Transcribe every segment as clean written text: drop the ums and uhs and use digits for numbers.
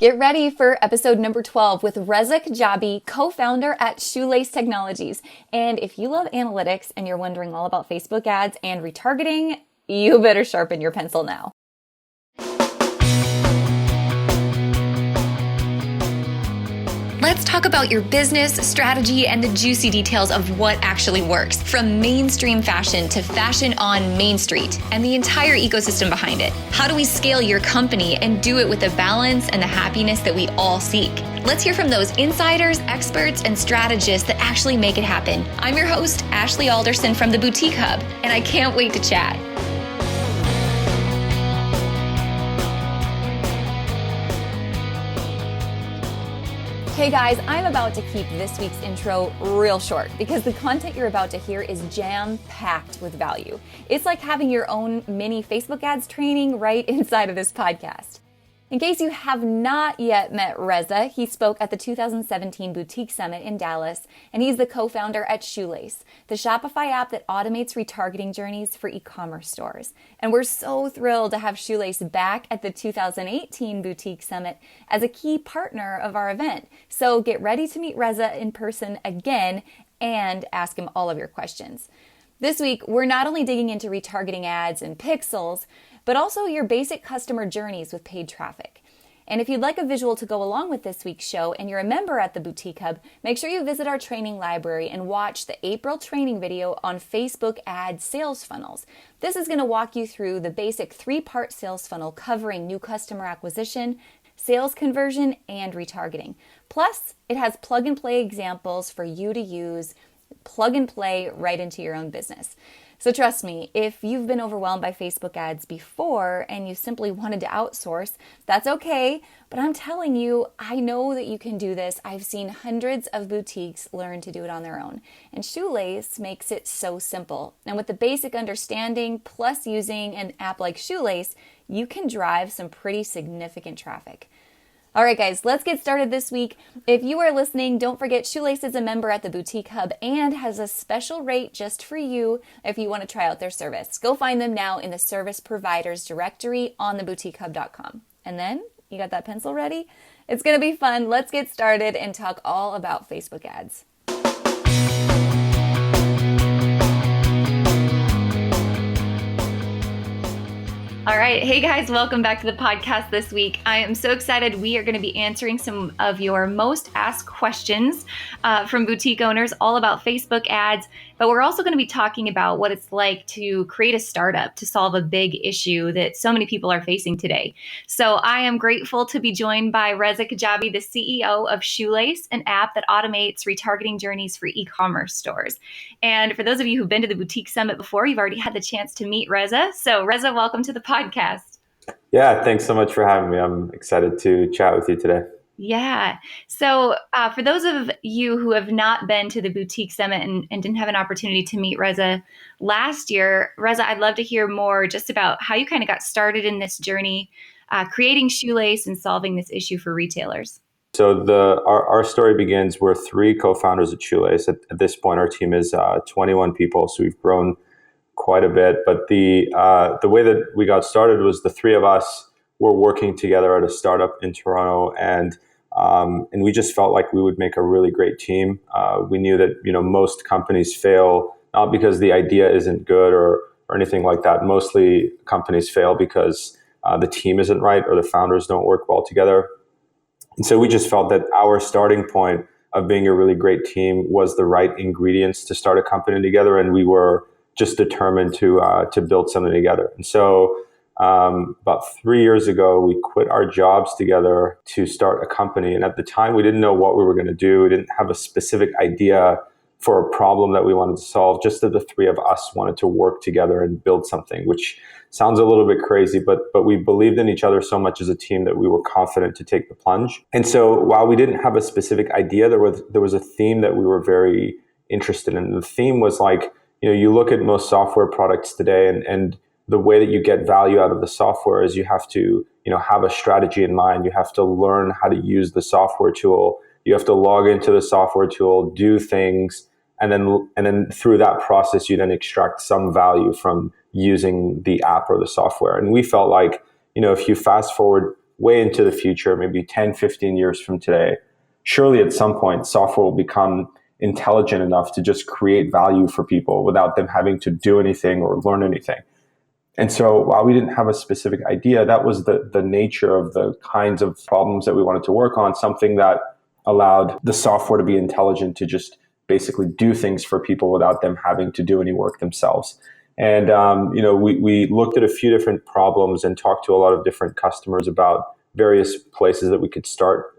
Get ready for episode number 12 with Reza Kajabi, co-founder at Shoelace Technologies. And if you love analytics and you're wondering all about Facebook ads and retargeting, you better sharpen your pencil now. Let's talk about your business, strategy, and the juicy details of what actually works, from mainstream fashion to fashion on Main Street, and the entire ecosystem behind it. How do we scale your company and do it with the balance and the happiness that we all seek? Let's hear from those insiders, experts, and strategists that actually make it happen. I'm your host, Ashley Alderson from the Boutique Hub, and I can't wait to chat. Hey guys, I'm about to keep this week's intro real short because the content you're about to hear is jam-packed with value. It's like having your own mini Facebook ads training right inside of this podcast. In case you have not yet met Reza, he spoke at the 2017 Boutique Summit in Dallas, and he's the co-founder at Shoelace, the Shopify app that automates retargeting journeys for e-commerce stores. And we're so thrilled to have Shoelace back at the 2018 Boutique Summit as a key partner of our event. So get ready to meet Reza in person again and ask him all of your questions. This week, we're not only digging into retargeting ads and pixels, but also your basic customer journeys with paid traffic. And if you'd like a visual to go along with this week's show and you're a member at the Boutique Hub, make sure you visit our training library and watch the April training video on Facebook ad sales funnels. This is going to walk you through the basic 3-part sales funnel covering new customer acquisition, sales conversion, and retargeting. Plus, it has plug-and-play examples for you to use, plug and play right into your own business. So trust me, if you've been overwhelmed by Facebook ads before and you simply wanted to outsource, that's okay. But I'm telling you, I know that you can do this. I've seen hundreds of boutiques learn to do it on their own. And Shoelace makes it so simple. And with the basic understanding plus using an app like Shoelace, you can drive some pretty significant traffic. All right, guys, let's get started this week. If you are listening, don't forget Shoelace is a member at the Boutique Hub and has a special rate just for you if you want to try out their service. Go find them now in the service providers directory on theboutiquehub.com. And then, you got that pencil ready? It's going to be fun. Let's get started and talk all about Facebook ads. All right. Hey guys, welcome back to the podcast this week. I am so excited. We are going to be answering some of your most asked questions from boutique owners all about Facebook ads, but we're also going to be talking about what it's like to create a startup to solve a big issue that so many people are facing today. So I am grateful to be joined by Reza Kajabi, the CEO of Shoelace, an app that automates retargeting journeys for e-commerce stores. And for those of you who've been to the Boutique Summit before, you've already had the chance to meet Reza. So Reza, welcome to the podcast. Yeah, thanks so much for having me. I'm excited to chat with you today. Yeah. So for those of you who have not been to the Boutique Summit and didn't have an opportunity to meet Reza last year, Reza, I'd love to hear more just about how you kind of got started in this journey, creating Shoelace and solving this issue for retailers. So our story begins. We're 3 co-founders at Shoelace. At this point, our team is 21 people, so we've grown quite a bit. But the way that we got started was the 3 of us were working together at a startup in Toronto, and we just felt like we would make a really great team. We knew that most companies fail not because the idea isn't good or anything like that. Mostly companies fail because the team isn't right or the founders don't work well together. And so we just felt that our starting point of being a really great team was the right ingredients to start a company together, and we were just determined to build something together. And so about 3 years ago, we quit our jobs together to start a company. And at the time, we didn't know what we were going to do. We didn't have a specific idea for a problem that we wanted to solve. Just that the 3 of us wanted to work together and build something, which sounds a little bit crazy, but we believed in each other so much as a team that we were confident to take the plunge. And so while we didn't have a specific idea, there was a theme that we were very interested in. The theme was like, you look at most software products today, and the way that you get value out of the software is you have to, have a strategy in mind. You have to learn how to use the software tool. You have to log into the software tool, do things, and then through that process, you then extract some value from using the app or the software. And we felt like, if you fast forward way into the future, maybe 10, 15 years from today, surely at some point software will become intelligent enough to just create value for people without them having to do anything or learn anything. And so while we didn't have a specific idea, that was the nature of the kinds of problems that we wanted to work on, something that allowed the software to be intelligent to just basically do things for people without them having to do any work themselves. And, we looked at a few different problems and talked to a lot of different customers about various places that we could start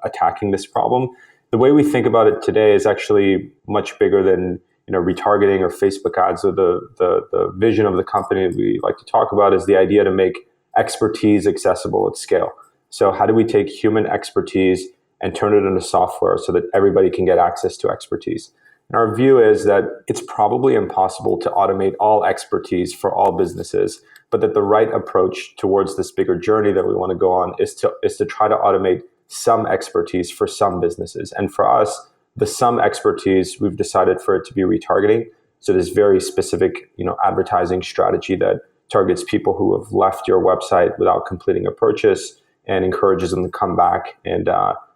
attacking this problem. The way we think about it today is actually much bigger than retargeting or Facebook ads. So the vision of the company we like to talk about is the idea to make expertise accessible at scale. So how do we take human expertise and turn it into software so that everybody can get access to expertise? And our view is that it's probably impossible to automate all expertise for all businesses, but that the right approach towards this bigger journey that we want to go on is to try to automate some expertise for some businesses. And for us, the some expertise, we've decided for it to be retargeting. So this very specific, advertising strategy that targets people who have left your website without completing a purchase and encourages them to come back and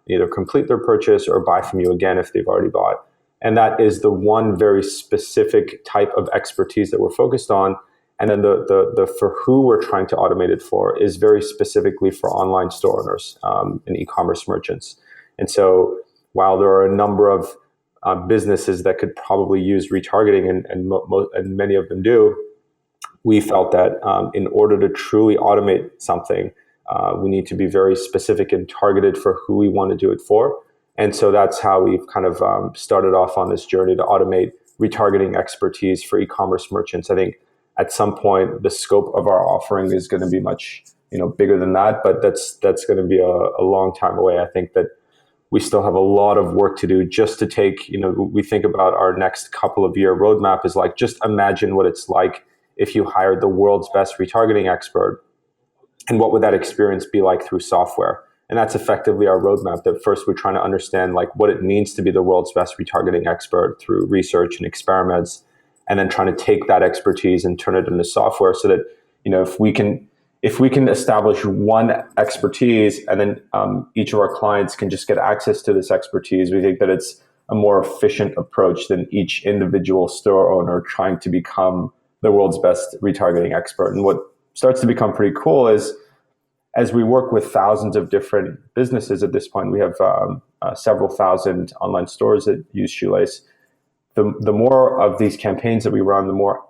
either complete their purchase or buy from you again if they've already bought. And that is the one very specific type of expertise that we're focused on. And then the for who we're trying to automate it for is very specifically for online store owners and e-commerce merchants. And so while there are a number of businesses that could probably use retargeting, and many of them do, we felt that in order to truly automate something, we need to be very specific and targeted for who we want to do it for. And so that's how we've kind of started off on this journey to automate retargeting expertise for e-commerce merchants. I think at some point the scope of our offering is going to be much bigger than that, but that's going to be a long time away. I think that we still have a lot of work to do just to take, we think about our next couple of year roadmap is like, just imagine what it's like if you hired the world's best retargeting expert, and what would that experience be like through software? And that's effectively our roadmap. That first we're trying to understand like what it means to be the world's best retargeting expert through research and experiments, and then trying to take that expertise and turn it into software so that, if we can establish one expertise and then each of our clients can just get access to this expertise, we think that it's a more efficient approach than each individual store owner trying to become the world's best retargeting expert. And what starts to become pretty cool is, as we work with thousands of different businesses at this point, we have several thousand online stores that use Shoelace. The more of these campaigns that we run, the more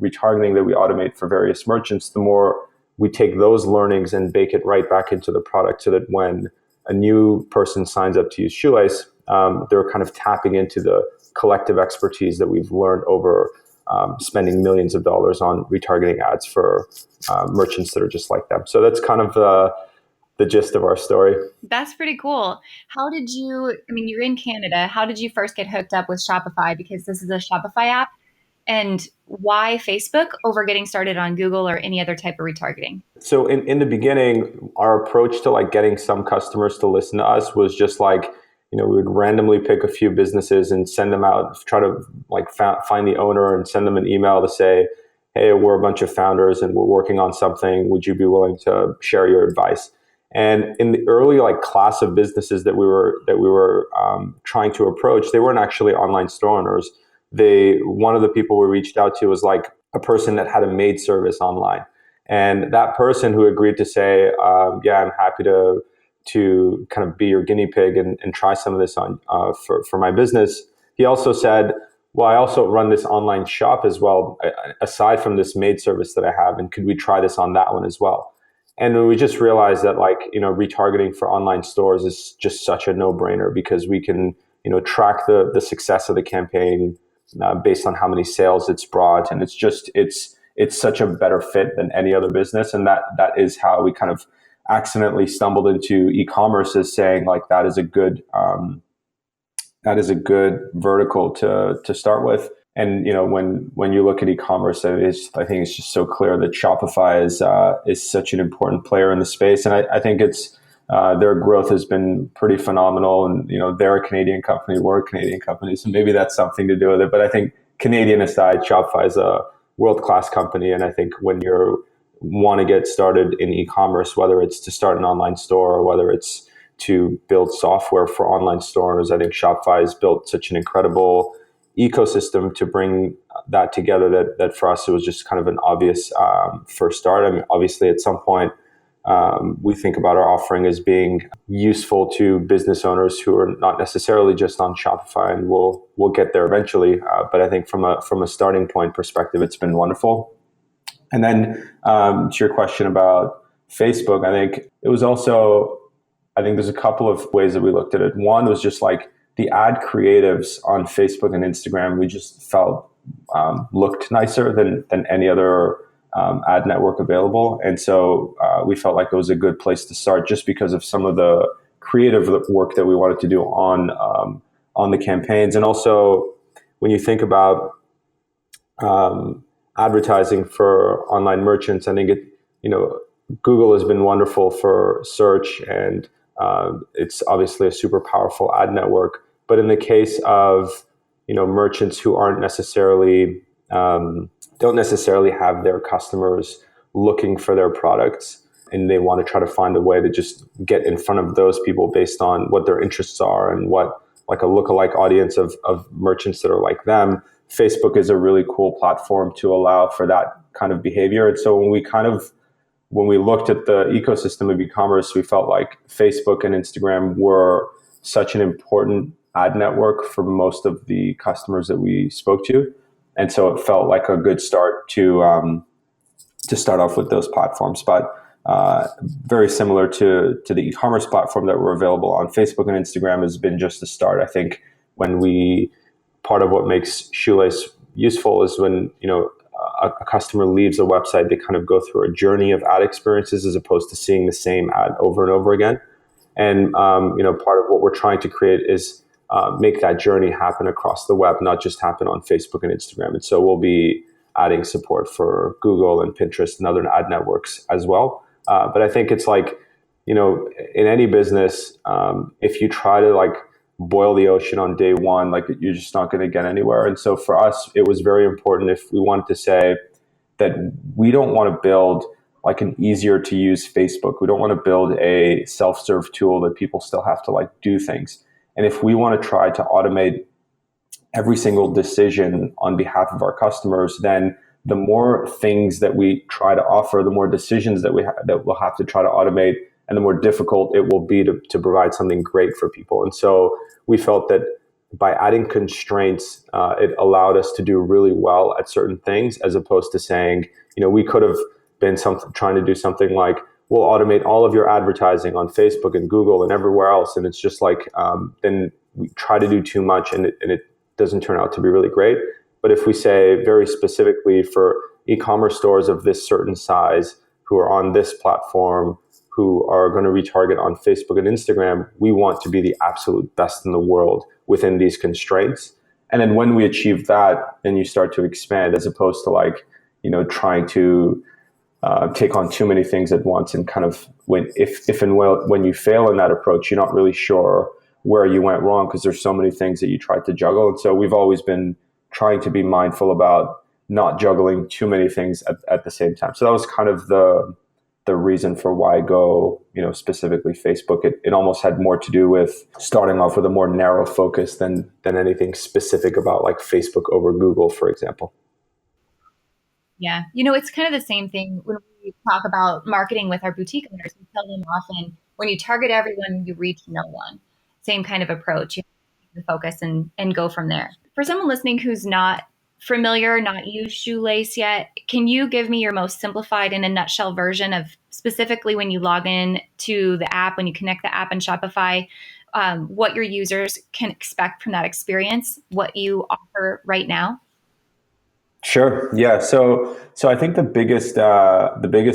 retargeting that we automate for various merchants, the more we take those learnings and bake it right back into the product so that when a new person signs up to use Shoelace, they're kind of tapping into the collective expertise that we've learned over spending millions of dollars on retargeting ads for merchants that are just like them. So that's kind of the gist of our story. That's pretty cool. How did you, you're in Canada. How did you first get hooked up with Shopify? Because this is a Shopify app. And why Facebook over getting started on Google or any other type of retargeting? So in the beginning, our approach to like getting some customers to listen to us was just like, we would randomly pick a few businesses and send them out, try to like find the owner and send them an email to say, hey, we're a bunch of founders and we're working on something. Would you be willing to share your advice? And in the early like class of businesses that we were trying to approach, they weren't actually online store owners. One of the people we reached out to was like a person that had a maid service online. And that person who agreed to say, yeah, I'm happy to kind of be your guinea pig and try some of this on for my business. He also said, well, I also run this online shop as well, aside from this maid service that I have. And could we try this on that one as well? And we just realized that retargeting for online stores is just such a no-brainer because we can, track the success of the campaign based on how many sales it's brought. And it's such a better fit than any other business. And that is how we kind of accidentally stumbled into e-commerce, as saying like that is a good vertical to start with. And when you look at e-commerce, I think it's just so clear that Shopify is such an important player in the space. And I think it's their growth has been pretty phenomenal. And they're a Canadian company, we're a Canadian company, so maybe that's something to do with it. But I think Canadian aside, Shopify is a world-class company. And I think when you're want to get started in e-commerce, whether it's to start an online store or whether it's to build software for online stores. I think Shopify has built such an incredible ecosystem to bring that together that for us, it was just kind of an obvious first start. I mean, obviously, at some point, we think about our offering as being useful to business owners who are not necessarily just on Shopify, and we'll get there eventually. But I think from a starting point perspective, it's been wonderful. And then to your question about Facebook, I think it was also, I think there's a couple of ways that we looked at it. One was just like the ad creatives on Facebook and Instagram, we just felt looked nicer than any other ad network available. And so we felt like it was a good place to start just because of some of the creative work that we wanted to do on the campaigns. And also when you think about advertising for online merchants, I think Google has been wonderful for search, and it's obviously a super powerful ad network. But in the case of merchants who aren't necessarily don't necessarily have their customers looking for their products, and they want to try to find a way to just get in front of those people based on what their interests are and what like a lookalike audience of merchants that are like them, Facebook is a really cool platform to allow for that kind of behavior. And so when we looked at the ecosystem of e-commerce, we felt like Facebook and Instagram were such an important ad network for most of the customers that we spoke to. And so it felt like a good start to start off with those platforms. But very similar to the e-commerce platform that were available on Facebook and Instagram has been just a start. I think part of what makes Shoelace useful is when a customer leaves a website, they kind of go through a journey of ad experiences as opposed to seeing the same ad over and over again. And part of what we're trying to create is make that journey happen across the web, not just happen on Facebook and Instagram. And so we'll be adding support for Google and Pinterest and other ad networks as well. But I think it's like, in any business, if you try to like boil the ocean on day one, like you're just not going to get anywhere. And so for us, it was very important if we wanted to say that we don't want to build like an easier to use Facebook. We don't want to build a self-serve tool that people still have to like do things. And if we want to try to automate every single decision on behalf of our customers, then the more things that we try to offer, the more decisions that we'll have to try to automate, and the more difficult it will be to provide something great for people. And so we felt that by adding constraints, it allowed us to do really well at certain things, as opposed to saying, we could have been trying to do something like, we'll automate all of your advertising on Facebook and Google and everywhere else. And it's just like, then we try to do too much and it doesn't turn out to be really great. But if we say very specifically for e-commerce stores of this certain size who are on this platform, who are going to retarget on Facebook and Instagram, we want to be the absolute best in the world within these constraints. And then when we achieve that, then you start to expand, as opposed to like, trying to take on too many things at once. And kind of when you fail in that approach, you're not really sure where you went wrong because there's so many things that you tried to juggle. And so we've always been trying to be mindful about not juggling too many things at the same time. So that was kind of the reason for why go, specifically Facebook. It almost had more to do with starting off with a more narrow focus than anything specific about like Facebook over Google, for example. Yeah. It's kind of the same thing when we talk about marketing with our boutique owners. We tell them often, when you target everyone, you reach no one. Same kind of approach. You have to focus and go from there. For someone listening who's not familiar, not used Shoelace yet, can you give me your most simplified in a nutshell version of specifically when you log in to the app, when you connect the app in Shopify, what your users can expect from that experience, what you offer right now? Sure. Yeah. So I think the biggest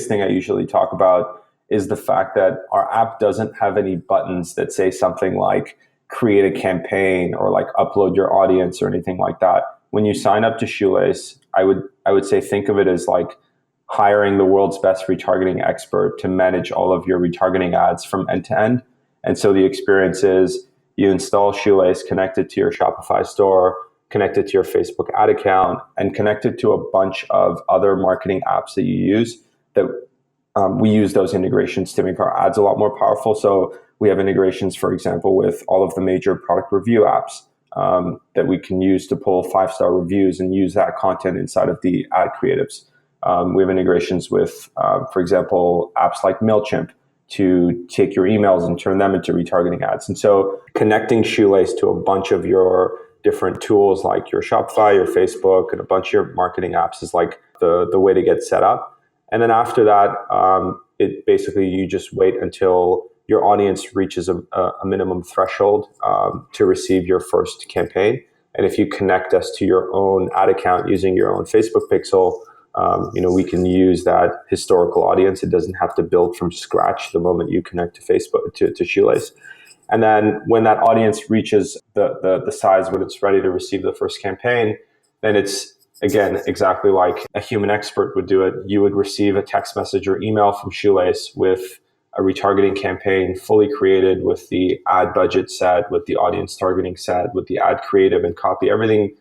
thing I usually talk about is the fact that our app doesn't have any buttons that say something like create a campaign or like upload your audience or anything like that. When you sign up to Shoelace, I would say think of it as like hiring the world's best retargeting expert to manage all of your retargeting ads from end to end. And so the experience is you install Shoelace, connect it to your Shopify store, connect it to your Facebook ad account, and connect it to a bunch of other marketing apps that you use that we use those integrations to make our ads a lot more powerful. So we have integrations, for example, with all of the major product review apps that we can use to pull 5-star reviews and use that content inside of the ad creatives. We have integrations with, for example, apps like MailChimp to take your emails and turn them into retargeting ads. And so connecting Shoelace to a bunch of your different tools like your Shopify, your Facebook, and a bunch of your marketing apps is like the way to get set up. And then after that, it basically you just wait until your audience reaches a minimum threshold to receive your first campaign. And if you connect us to your own ad account using your own Facebook pixel, we can use that historical audience. It doesn't have to build from scratch the moment you connect to Facebook to Shoelace. And then when that audience reaches the size when it's ready to receive the first campaign, then it's, again, exactly like a human expert would do it. You would receive a text message or email from Shoelace with a retargeting campaign fully created with the ad budget set, with the audience targeting set, with the ad creative and copy, everything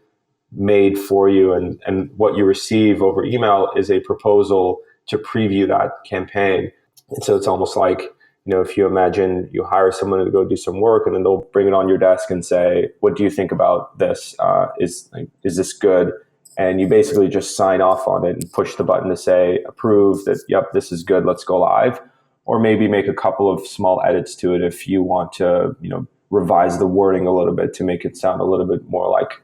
made for you. And what you receive over email is a proposal to preview that campaign. And so it's almost like, if you imagine you hire someone to go do some work and then they'll bring it on your desk and say, what do you think about this? Is this good? And you basically just sign off on it and push the button to say, approve that, yep, this is good, let's go live. Or maybe make a couple of small edits to it if you want to, revise the wording a little bit to make it sound a little bit more like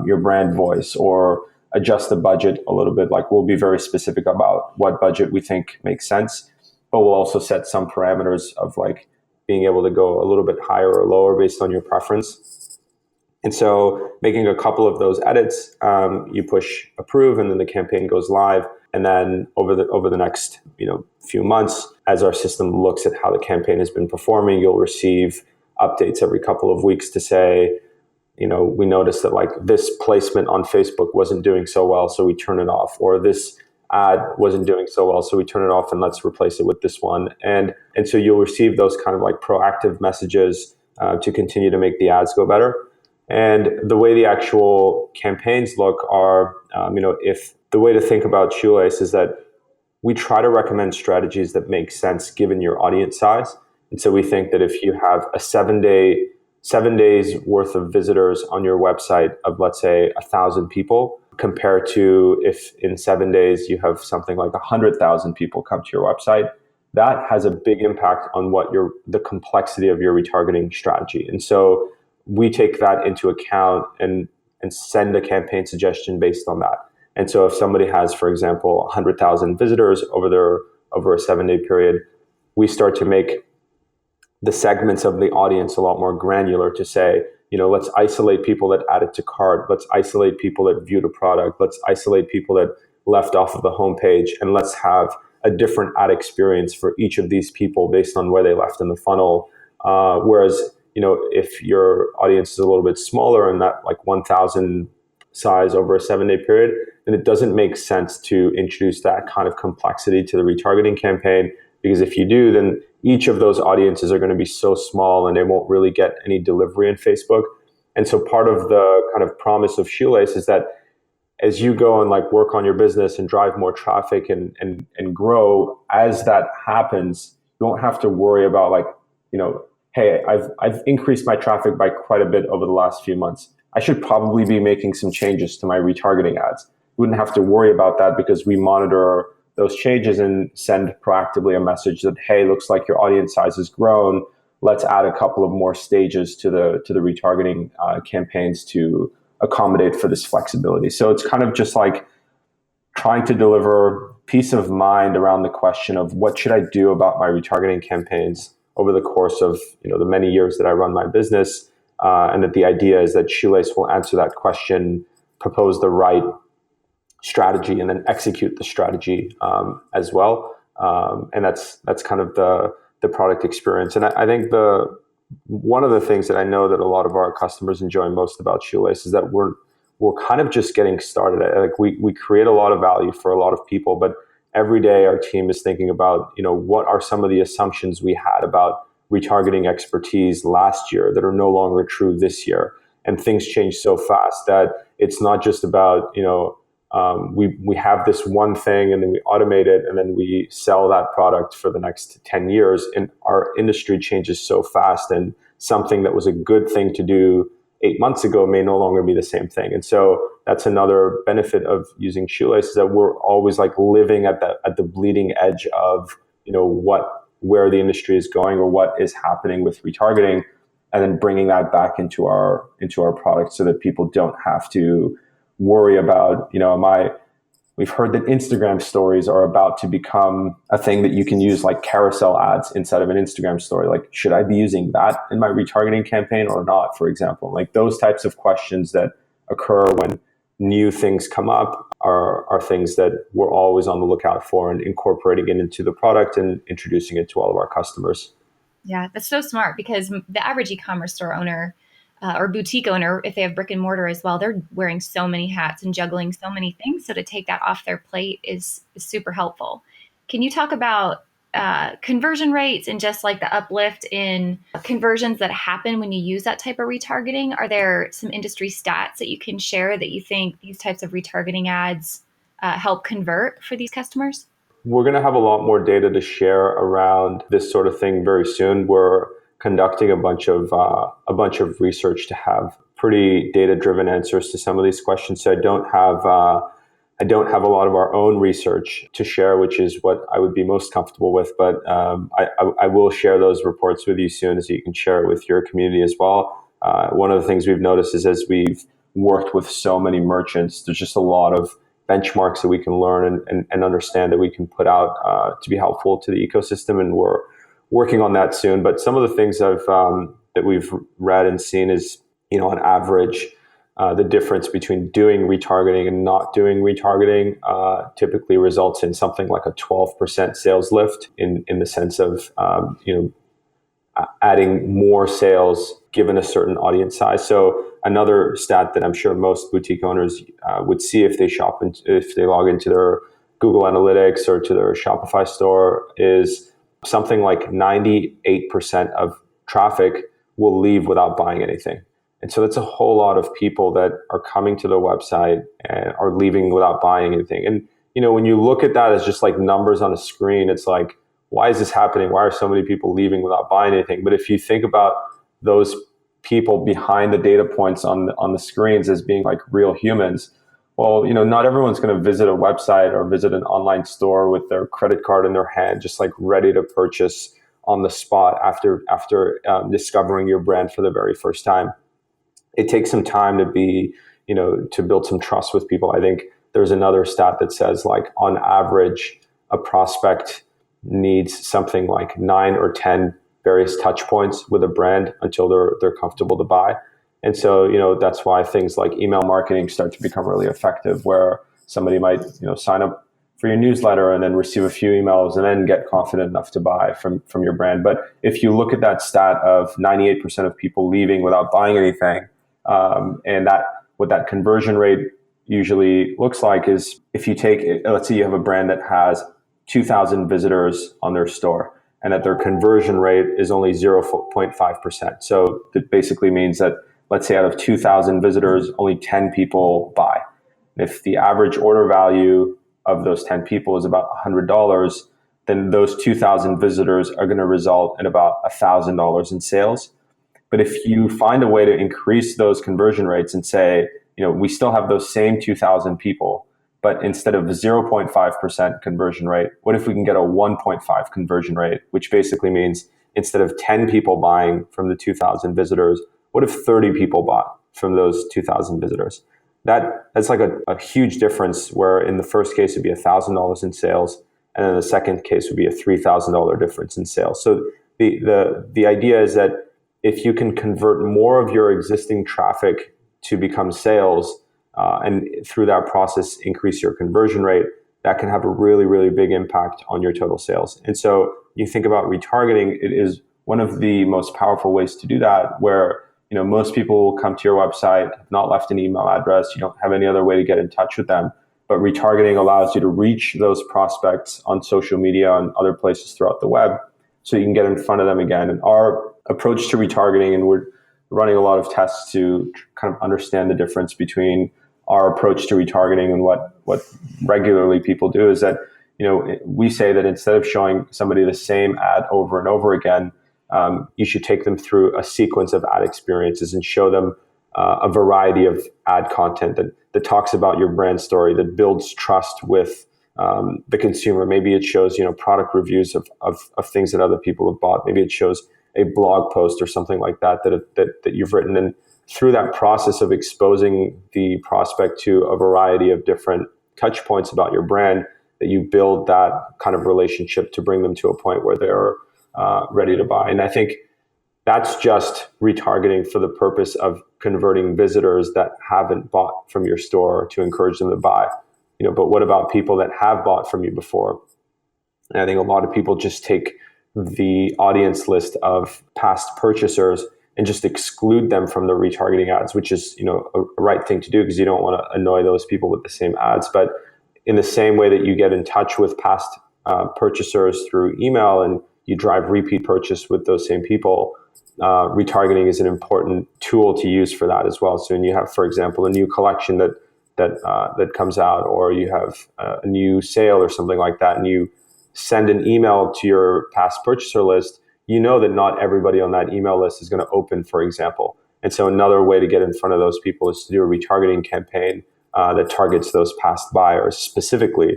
your brand voice, or adjust the budget a little bit. Like, we'll be very specific about what budget we think makes sense, but we'll also set some parameters of like being able to go a little bit higher or lower based on your preference. And so making a couple of those edits, you push approve, and then the campaign goes live. And then over the next few months, as our system looks at how the campaign has been performing, you'll receive updates every couple of weeks to say, we noticed that like this placement on Facebook wasn't doing so well, so we turn it off, or this ad wasn't doing so well, so we turn it off and let's replace it with this one. And so you'll receive those kind of like proactive messages to continue to make the ads go better. And the way the actual campaigns look are, if the way to think about Shoelace is that we try to recommend strategies that make sense given your audience size. And so we think that if you have a 7 days worth of visitors on your website of, let's say, 1,000 people, compared to if in 7 days you have something like 100,000 people come to your website, that has a big impact on the complexity of your retargeting strategy. And so we take that into account and send a campaign suggestion based on that. And so if somebody has, for example, 100,000 visitors over a 7-day period, we start to make the segments of the audience a lot more granular to say, let's isolate people that added to cart. Let's isolate people that viewed a product. Let's isolate people that left off of the homepage. And let's have a different ad experience for each of these people based on where they left in the funnel. Whereas, if your audience is a little bit smaller and that like 1,000 size over a 7-day period, then it doesn't make sense to introduce that kind of complexity to the retargeting campaign. Because if you do, then each of those audiences are going to be so small and they won't really get any delivery in Facebook. And so part of the kind of promise of Shoelace is that as you go and like work on your business and drive more traffic and grow, as that happens, you won't have to worry about like, hey, I've increased my traffic by quite a bit over the last few months. I should probably be making some changes to my retargeting ads. You wouldn't have to worry about that because we monitor those changes and send proactively a message that, hey, looks like your audience size has grown. Let's add a couple of more stages to the retargeting campaigns to accommodate for this flexibility. So it's kind of just like trying to deliver peace of mind around the question of what should I do about my retargeting campaigns over the course of the many years that I run my business, and that the idea is that Shoelace will answer that question, propose the right strategy, and then execute the strategy as well. And that's kind of the product experience. And I think one of the things that I know that a lot of our customers enjoy most about Shoelace is that we're kind of just getting started. Like we create a lot of value for a lot of people, but every day our team is thinking about, what are some of the assumptions we had about retargeting expertise last year that are no longer true this year. And things change so fast that it's not just about, we have this one thing and then we automate it and then we sell that product for the next 10 years. And our industry changes so fast, and something that was a good thing to do 8 months ago may no longer be the same thing. And so that's another benefit of using Shoelace, is that we're always like living at the bleeding edge of, where the industry is going or what is happening with retargeting, and then bringing that back into our product so that people don't have to worry about, we've heard that Instagram stories are about to become a thing that you can use like carousel ads inside of an Instagram story. Like, should I be using that in my retargeting campaign or not, for example? Like those types of questions that occur when new things come up are things that we're always on the lookout for, and incorporating it into the product and introducing it to all of our customers. Yeah, that's so smart, because the average e-commerce store owner or boutique owner, if they have brick and mortar as well, they're wearing so many hats and juggling so many things. So to take that off their plate is super helpful. Can you talk about conversion rates and just like the uplift in conversions that happen when you use that type of retargeting? Are there some industry stats that you can share that you think these types of retargeting ads help convert for these customers? We're going to have a lot more data to share around this sort of thing very soon. We're conducting a bunch of research to have pretty data-driven answers to some of these questions. So I don't have a lot of our own research to share, which is what I would be most comfortable with. But I will share those reports with you soon, so you can share it with your community as well. One of the things we've noticed is, as we've worked with so many merchants, there's just a lot of benchmarks that we can learn and understand that we can put out to be helpful to the ecosystem, and we're working on that soon. But some of the things that we've read and seen is, on average, the difference between doing retargeting and not doing retargeting typically results in something like a 12% sales lift in the sense of adding more sales given a certain audience size. So another stat that I'm sure most boutique owners would see if they if they log into their Google Analytics or to their Shopify store is something like 98% of traffic will leave without buying anything. And so that's a whole lot of people that are coming to the website and are leaving without buying anything. And, when you look at that as just like numbers on a screen, it's like, why is this happening? Why are so many people leaving without buying anything? But if you think about those people behind the data points on the screens as being like real humans, well, not everyone's going to visit a website or visit an online store with their credit card in their hand, just like ready to purchase on the spot after discovering your brand for the very first time. It takes some time to to build some trust with people. I think there's another stat that says, like, on average, a prospect needs something like 9 or 10 various touch points with a brand until they're comfortable to buy. And so, that's why things like email marketing start to become really effective, where somebody might, sign up for your newsletter and then receive a few emails and then get confident enough to buy from your brand. But if you look at that stat of 98% of people leaving without buying anything, and what that conversion rate usually looks like is, if you take, let's say you have a brand that has 2,000 visitors on their store, and that their conversion rate is only 0.5%. So that basically means that, let's say out of 2,000 visitors, only 10 people buy. If the average order value of those 10 people is about $100, then those 2,000 visitors are going to result in about $1,000 in sales. But if you find a way to increase those conversion rates and say, we still have those same 2,000 people, but instead of 0.5% conversion rate, what if we can get a 1.5 conversion rate, which basically means instead of 10 people buying from the 2,000 visitors, what if 30 people bought from those 2,000 visitors? That's like a huge difference, where in the first case it'd be $1,000 in sales, and then the second case would be a $3,000 difference in sales. So the idea is that if you can convert more of your existing traffic to become sales, and through that process increase your conversion rate, that can have a really, really big impact on your total sales. And so you think about retargeting, it is one of the most powerful ways to do that, where most people will come to your website, have not left an email address, you don't have any other way to get in touch with them. But retargeting allows you to reach those prospects on social media and other places throughout the web, so you can get in front of them again. And our approach to retargeting, and we're running a lot of tests to kind of understand the difference between our approach to retargeting and what regularly people do is that, we say that instead of showing somebody the same ad over and over again, you should take them through a sequence of ad experiences and show them a variety of ad content that talks about your brand story, that builds trust with the consumer. Maybe it shows, product reviews of things that other people have bought. Maybe it shows a blog post or something like that you've written. And through that process of exposing the prospect to a variety of different touch points about your brand, that you build that kind of relationship to bring them to a point where they're ready to buy. And I think that's just retargeting for the purpose of converting visitors that haven't bought from your store to encourage them to buy. But what about people that have bought from you before? And I think a lot of people just take the audience list of past purchasers and just exclude them from the retargeting ads, which is, a right thing to do because you don't want to annoy those people with the same ads. But in the same way that you get in touch with past purchasers through email and you drive repeat purchase with those same people, retargeting is an important tool to use for that as well. So when you have, for example, a new collection that comes out, or you have a new sale or something like that, and you send an email to your past purchaser list, that not everybody on that email list is going to open, for example. And so another way to get in front of those people is to do a retargeting campaign that targets those past buyers specifically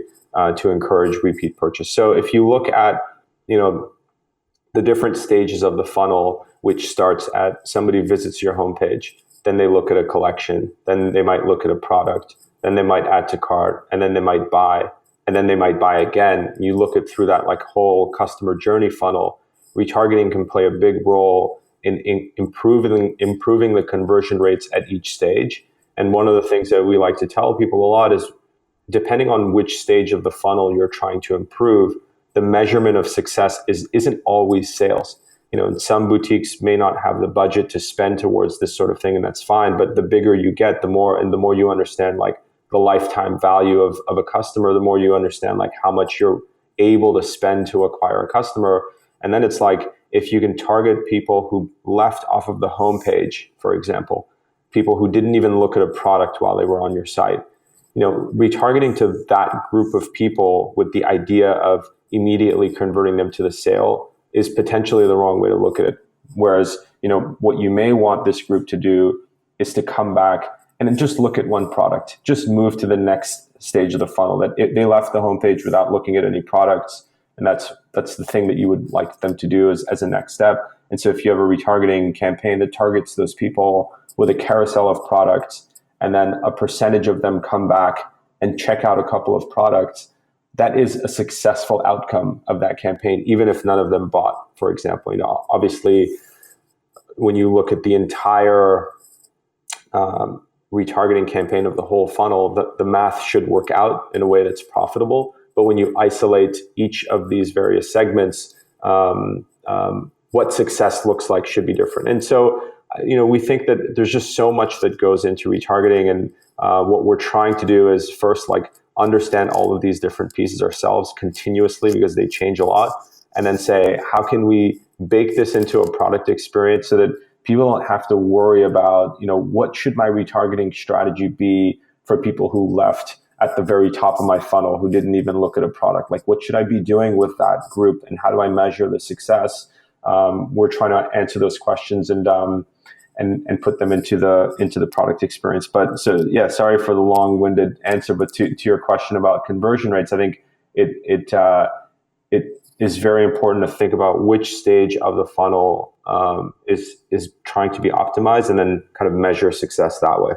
to encourage repeat purchase. So if you look at, the different stages of the funnel, which starts at somebody visits your homepage, then they look at a collection, then they might look at a product, then they might add to cart, and then they might buy, and then they might buy again. You look at through that whole customer journey funnel. Retargeting can play a big role in improving the conversion rates at each stage. And one of the things that we like to tell people a lot is, depending on which stage of the funnel you're trying to improve, the measurement of success isn't always sales. And some boutiques may not have the budget to spend towards this sort of thing, and that's fine. But the bigger you get, the more you understand the lifetime value of a customer, the more you understand how much you're able to spend to acquire a customer. And then it's if you can target people who left off of the homepage, for example, people who didn't even look at a product while they were on your site, retargeting to that group of people with the idea of immediately converting them to the sale is potentially the wrong way to look at it. Whereas, what you may want this group to do is to come back and then just look at one product, just move to the next stage of the funnel. They left the homepage without looking at any products. And that's the thing that you would like them to do as a next step. And so if you have a retargeting campaign that targets those people with a carousel of products, and then a percentage of them come back and check out a couple of products, that is a successful outcome of that campaign, even if none of them bought, for example. Obviously, when you look at the entire retargeting campaign of the whole funnel, the math should work out in a way that's profitable. But when you isolate each of these various segments, what success looks like should be different. And so, we think that there's just so much that goes into retargeting. And what we're trying to do is first, understand all of these different pieces ourselves continuously, because they change a lot. And then say, how can we bake this into a product experience so that people don't have to worry about, what should my retargeting strategy be for people who left at the very top of my funnel, who didn't even look at a product? What should I be doing with that group, and how do I measure the success? We're trying to answer those questions and put them into the product experience. But so, yeah, sorry for the long-winded answer, but to your question about conversion rates, I think it is very important to think about which stage of the funnel is trying to be optimized, and then kind of measure success that way.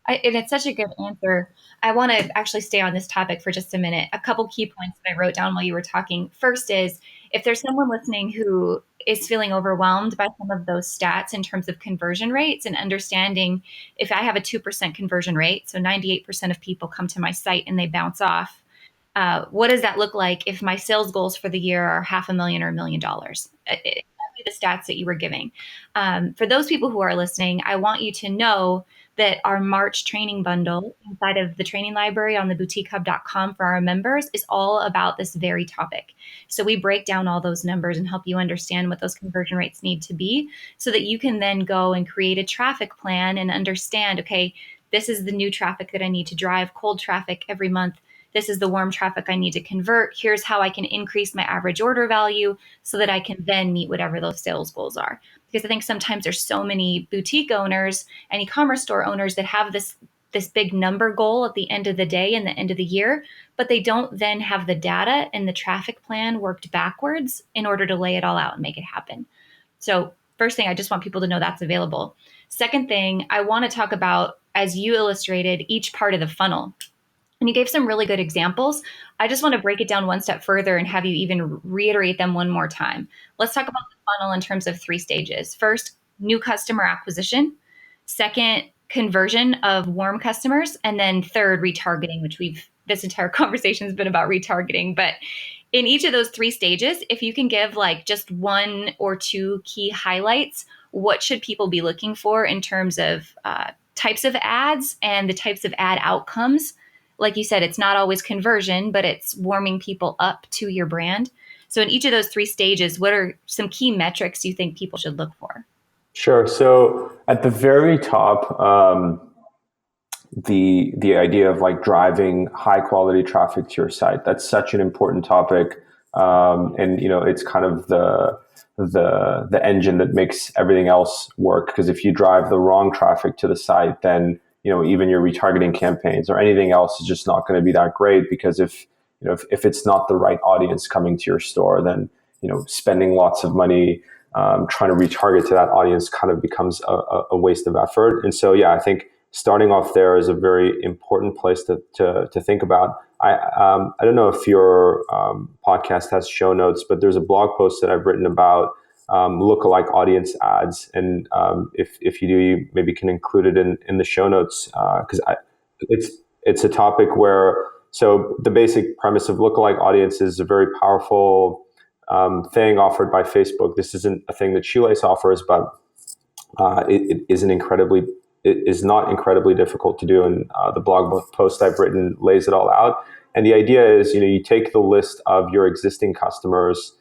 And it's such a good answer. I want to actually stay on this topic for just a minute. A couple key points that I wrote down while you were talking. First is, if there's someone listening who is feeling overwhelmed by some of those stats in terms of conversion rates, and understanding if I have a 2% conversion rate, so 98% of people come to my site and they bounce off, what does that look like if my sales goals for the year are $500,000 or $1 million? Exactly the stats that you were giving. For those people who are listening, I want you to know that our March training bundle inside of the training library on theboutiquehub.com for our members is all about this very topic. So we break down all those numbers and help you understand what those conversion rates need to be, so that you can then go and create a traffic plan and understand, okay, this is the new traffic that I need to drive, cold traffic every month. This is the warm traffic I need to convert. Here's how I can increase my average order value so that I can then meet whatever those sales goals are. Because I think sometimes there's so many boutique owners and e-commerce store owners that have this big number goal at the end of the day and the end of the year, but they don't then have the data and the traffic plan worked backwards in order to lay it all out and make it happen. So first thing, I just want people to know that's available. Second thing, I want to talk about, as you illustrated, each part of the funnel. And you gave some really good examples. I just want to break it down one step further and have you even reiterate them one more time. Let's talk about the funnel in terms of 3 stages. First, new customer acquisition. Second, conversion of warm customers. And then third, retargeting, which this entire conversation has been about retargeting. But in each of those 3 stages, if you can give like just 1 or 2 key highlights, what should people be looking for in terms of types of ads and the types of ad outcomes? Like you said, it's not always conversion, but it's warming people up to your brand. So in each of those 3 stages, what are some key metrics you think people should look for? Sure. So at the very top, the idea of like driving high quality traffic to your site, that's such an important topic. And it's kind of the engine that makes everything else work. Because if you drive the wrong traffic to the site, then even your retargeting campaigns or anything else is just not going to be that great, because if it's not the right audience coming to your store, then spending lots of money trying to retarget to that audience kind of becomes a waste of effort. And so I think starting off there is a very important place to think about. I don't know if your podcast has show notes, but there's a blog post that I've written about lookalike audience ads, and if you do, you maybe can include it in the show notes, because it's a topic where, so the basic premise of lookalike audience is a very powerful thing offered by Facebook. This isn't a thing that Shoelace offers, but it is not incredibly difficult to do, and the blog post I've written lays it all out. And the idea is, you take the list of your existing customers.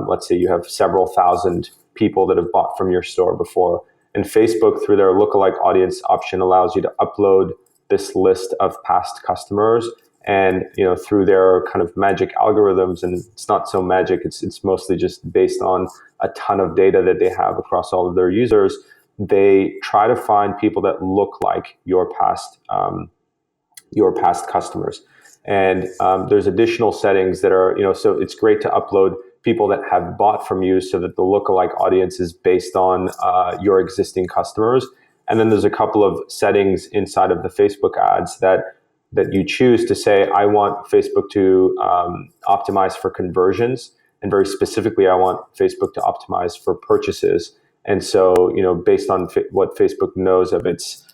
Let's say you have several thousand people that have bought from your store before, and Facebook, through their lookalike audience option, allows you to upload this list of past customers. And through their kind of magic algorithms, and it's not so magic, it's mostly just based on a ton of data that they have across all of their users, they try to find people that look like your past customers. And there's additional settings that are, so it's great to upload people that have bought from you so that the lookalike audience is based on your existing customers. And then there's a couple of settings inside of the Facebook ads that you choose to say, I want Facebook to optimize for conversions. And very specifically, I want Facebook to optimize for purchases. And so, based on what Facebook knows of its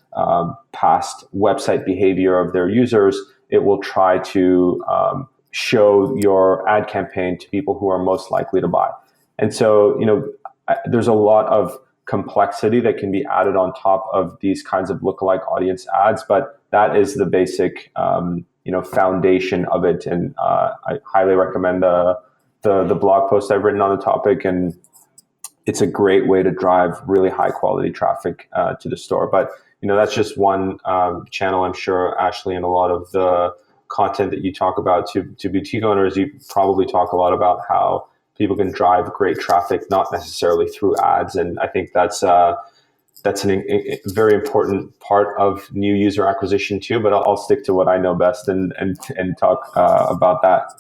past website behavior of their users, it will try to show your ad campaign to people who are most likely to buy. And so, there's a lot of complexity that can be added on top of these kinds of lookalike audience ads, but that is the basic, foundation of it. And I highly recommend the blog post I've written on the topic, and it's a great way to drive really high quality traffic to the store. But that's just one channel. I'm sure, Ashley, and a lot of the content that you talk about to boutique owners, you probably talk a lot about how people can drive great traffic, not necessarily through ads. And I think that's a very important part of new user acquisition too. But I'll stick to what I know best and talk about that,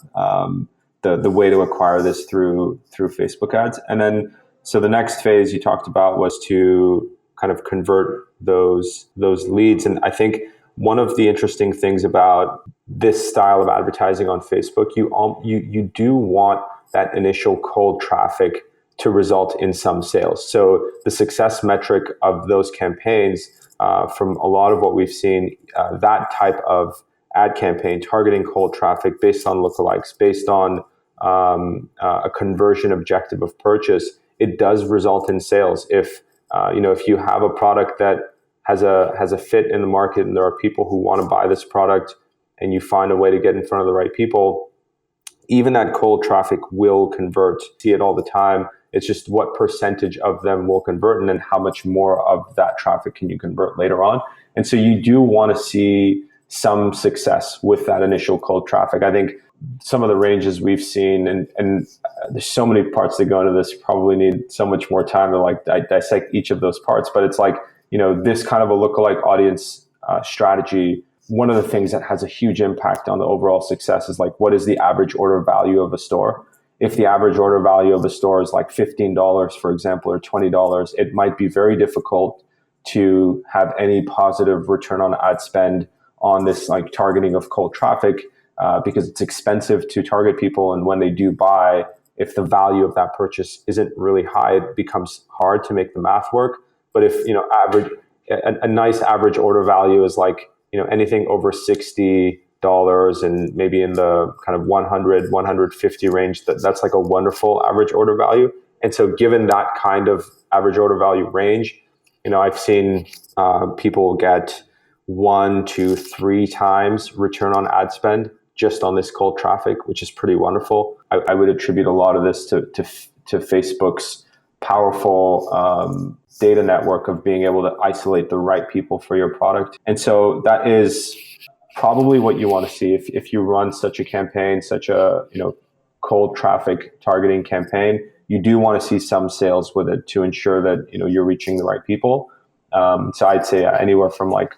the way to acquire this through Facebook ads. And then, so the next phase you talked about was to kind of convert those leads. And I think one of the interesting things about this style of advertising on Facebook, you do want that initial cold traffic to result in some sales. So the success metric of those campaigns, from a lot of what we've seen, that type of ad campaign targeting cold traffic based on lookalikes, based on a conversion objective of purchase, it does result in sales. If you have a product that has a fit in the market and there are people who want to buy this product, and you find a way to get in front of the right people, even that cold traffic will convert. See it all the time. It's just what percentage of them will convert, and then how much more of that traffic can you convert later on. And so you do want to see some success with that initial cold traffic. I think some of the ranges we've seen, and there's so many parts that go into this, probably need so much more time to like dissect each of those parts. But it's like, this kind of a lookalike audience strategy. One of the things that has a huge impact on the overall success is like, what is the average order value of a store? If the average order value of a store is like $15, for example, or $20, it might be very difficult to have any positive return on ad spend on this like targeting of cold traffic, because it's expensive to target people. And when they do buy, if the value of that purchase isn't really high, it becomes hard to make the math work. But if, a nice average order value is like, anything over $60 and maybe in the kind of 100, 150 range, that's like a wonderful average order value. And so given that kind of average order value range, I've seen people get 1 to 3 times return on ad spend just on this cold traffic, which is pretty wonderful. I would attribute a lot of this to Facebook's powerful data network of being able to isolate the right people for your product. And so that is probably what you want to see if you run such a campaign, such a cold traffic targeting campaign. You do want to see some sales with it to ensure that you're reaching the right people. So I'd say anywhere from like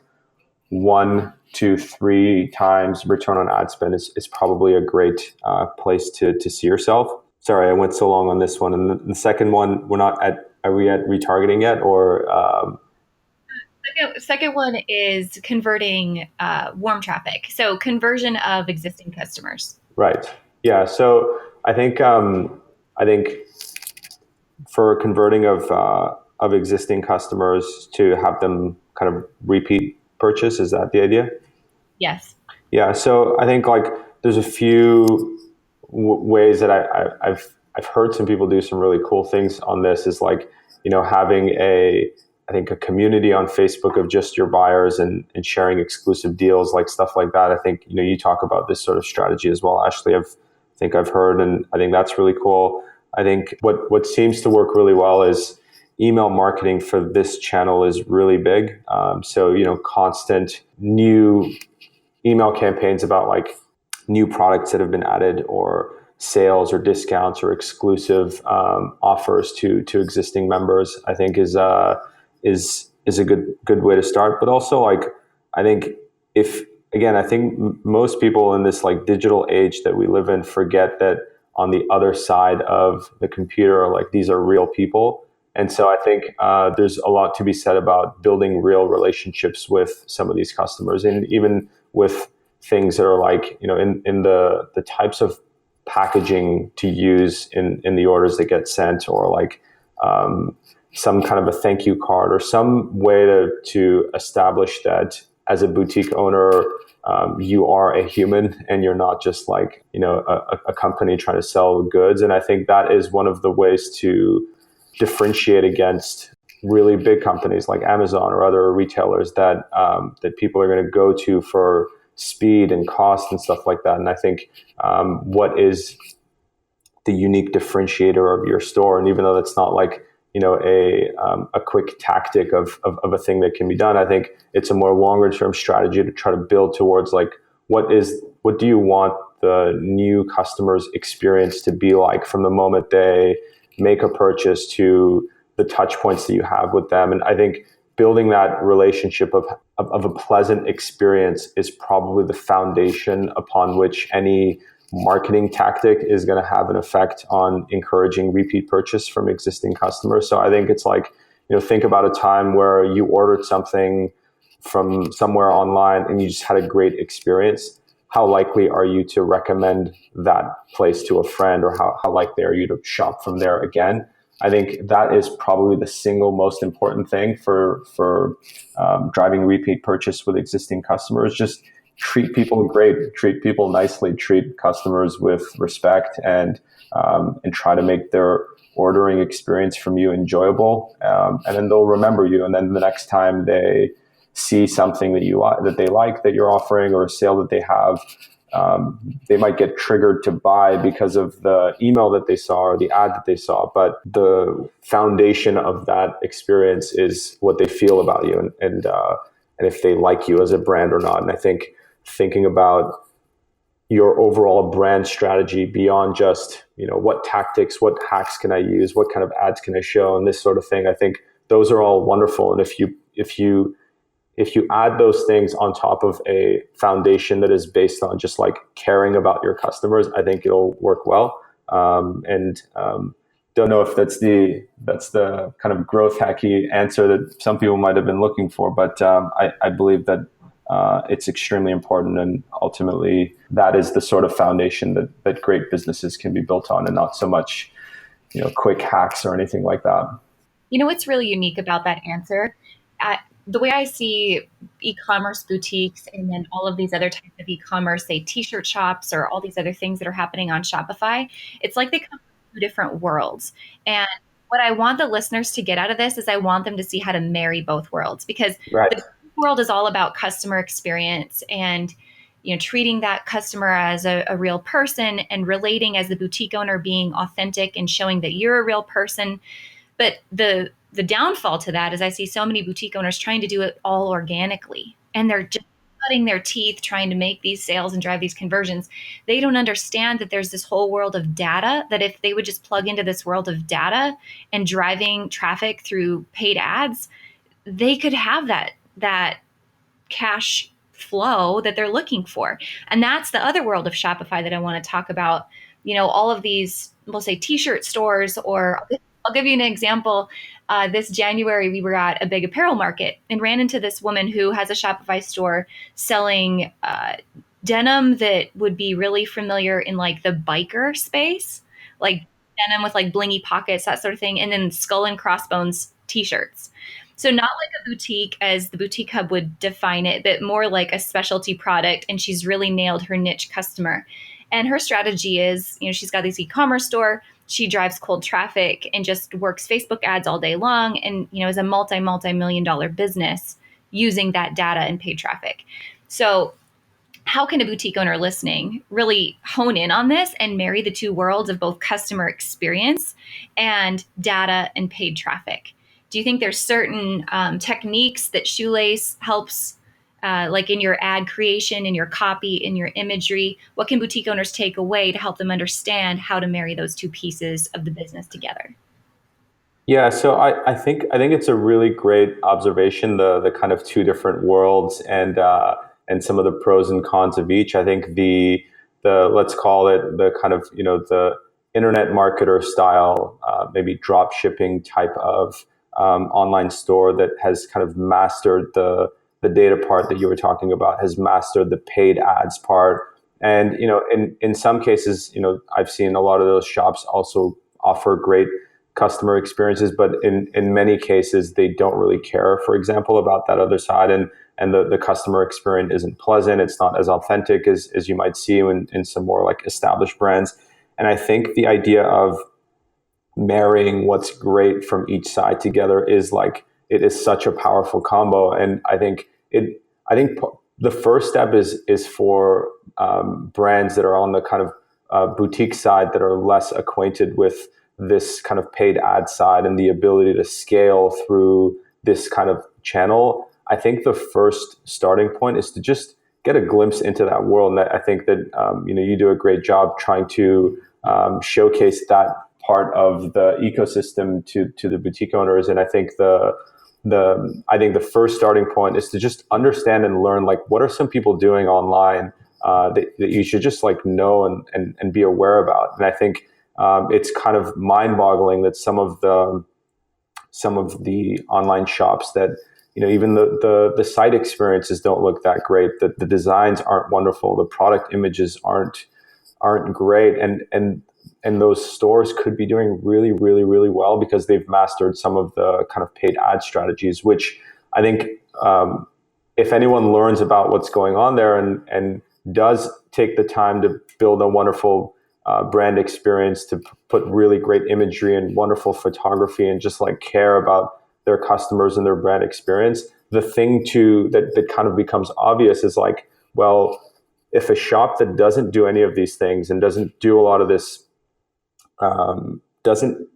1 to 3 times return on ad spend is probably a great place to see yourself. Sorry, I went so long on this one. And the second one, are we at retargeting yet, or? Second one is converting warm traffic. So conversion of existing customers. Right. Yeah. So I think for converting of existing customers to have them kind of repeat purchase, is that the idea? Yes. Yeah. So I think like there's a few ways that I've heard some people do some really cool things on this. Is like having a community on Facebook of just your buyers and sharing exclusive deals, like stuff like that. I think you talk about this sort of strategy as well, Ashley. I've heard, and I think that's really cool. I think what seems to work really well is email marketing for this channel is really big. So constant new email campaigns about like new products that have been added, or sales or discounts or exclusive offers to existing members, I think is a good way to start. But also like I think most people in this like digital age that we live in forget that on the other side of the computer, like these are real people. And so I think there's a lot to be said about building real relationships with some of these customers, and even with things that are like, in the types of packaging to use in the orders that get sent, or like some kind of a thank you card, or some way to establish that as a boutique owner, you are a human and you're not just like, a company trying to sell goods. And I think that is one of the ways to differentiate against really big companies like Amazon or other retailers that people are going to go to for speed and cost and stuff like that. And I think what is the unique differentiator of your store, and even though that's not like a quick tactic of a thing that can be done, I think it's a more longer term strategy to try to build towards like what do you want the new customer's experience to be like from the moment they make a purchase to the touch points that you have with them. And I think building that relationship of a pleasant experience is probably the foundation upon which any marketing tactic is going to have an effect on encouraging repeat purchase from existing customers. So I think it's like, think about a time where you ordered something from somewhere online and you just had a great experience. How likely are you to recommend that place to a friend, or how likely are you to shop from there again? I think that is probably the single most important thing for driving repeat purchase with existing customers. Just treat people great, treat people nicely, treat customers with respect, and try to make their ordering experience from you enjoyable. And then they'll remember you. And then the next time they see something that they like that you're offering, or a sale that they have, they might get triggered to buy because of the email that they saw or the ad that they saw, but the foundation of that experience is what they feel about you and if they like you as a brand or not. And I think thinking about your overall brand strategy beyond just, what tactics, what hacks can I use, what kind of ads can I show, and this sort of thing, I think those are all wonderful. And if you add those things on top of a foundation that is based on just like caring about your customers, I think it'll work well. Don't know if that's the kind of growth hacky answer that some people might have been looking for, but I believe that it's extremely important, and ultimately that is the sort of foundation that great businesses can be built on, and not so much quick hacks or anything like that. What's really unique about that answer? The way I see e-commerce boutiques and then all of these other types of e-commerce, say t-shirt shops or all these other things that are happening on Shopify, it's like they come from two different worlds. And what I want the listeners to get out of this is I want them to see how to marry both worlds, because Right. the world is all about customer experience and treating that customer as a real person and relating as the boutique owner, being authentic and showing that you're a real person. But the downfall to that is I see so many boutique owners trying to do it all organically, and they're just cutting their teeth trying to make these sales and drive these conversions. They don't understand that there's this whole world of data, that if they would just plug into this world of data and driving traffic through paid ads, they could have that cash flow that they're looking for. And that's the other world of Shopify that I want to talk about. All of these, we'll say t-shirt stores, or I'll give you an example. This January, we were at a big apparel market and ran into this woman who has a Shopify store selling denim that would be really familiar in like the biker space, like denim with like blingy pockets, that sort of thing, and then skull and crossbones t-shirts. So not like a boutique as the Boutique Hub would define it, but more like a specialty product. And she's really nailed her niche customer. And her strategy is, she's got this e-commerce store. She drives cold traffic and just works Facebook ads all day long, and is a multi-million-dollar business using that data and paid traffic. So how can a boutique owner listening really hone in on this and marry the two worlds of both customer experience and data and paid traffic? Do you think there's certain techniques that Shoelace helps, like in your ad creation, in your copy, in your imagery? What can boutique owners take away to help them understand how to marry those two pieces of the business together? Yeah, so I think it's a really great observation, the kind of two different worlds and some of the pros and cons of each. I think the let's call it the kind of the internet marketer style, maybe drop shipping type of online store that has kind of mastered the data part that you were talking about, has mastered the paid ads part. And, in some cases, I've seen a lot of those shops also offer great customer experiences, but in many cases, they don't really care, for example, about that other side. And the customer experience isn't pleasant. It's not as authentic as you might see in some more like established brands. And I think the idea of marrying what's great from each side together is like, it is such a powerful combo. And I think the first step is for brands that are on the kind of boutique side that are less acquainted with this kind of paid ad side and the ability to scale through this kind of channel. I think the first starting point is to just get a glimpse into that world. And I think that you do a great job trying to showcase that part of the ecosystem to the boutique owners. And I think the first starting point is to just understand and learn, like, what are some people doing online that you should just like know and be aware about. And I think it's kind of mind-boggling that some of the online shops that even the site experiences don't look that great, that the designs aren't wonderful, the product images aren't great, and those stores could be doing really, really, really well because they've mastered some of the kind of paid ad strategies, which I think if anyone learns about what's going on there and does take the time to build a wonderful brand experience, to put really great imagery and wonderful photography and just like care about their customers and their brand experience, the thing that kind of becomes obvious is like, well, if a shop that doesn't do any of these things and doesn't do a lot of this, doesn't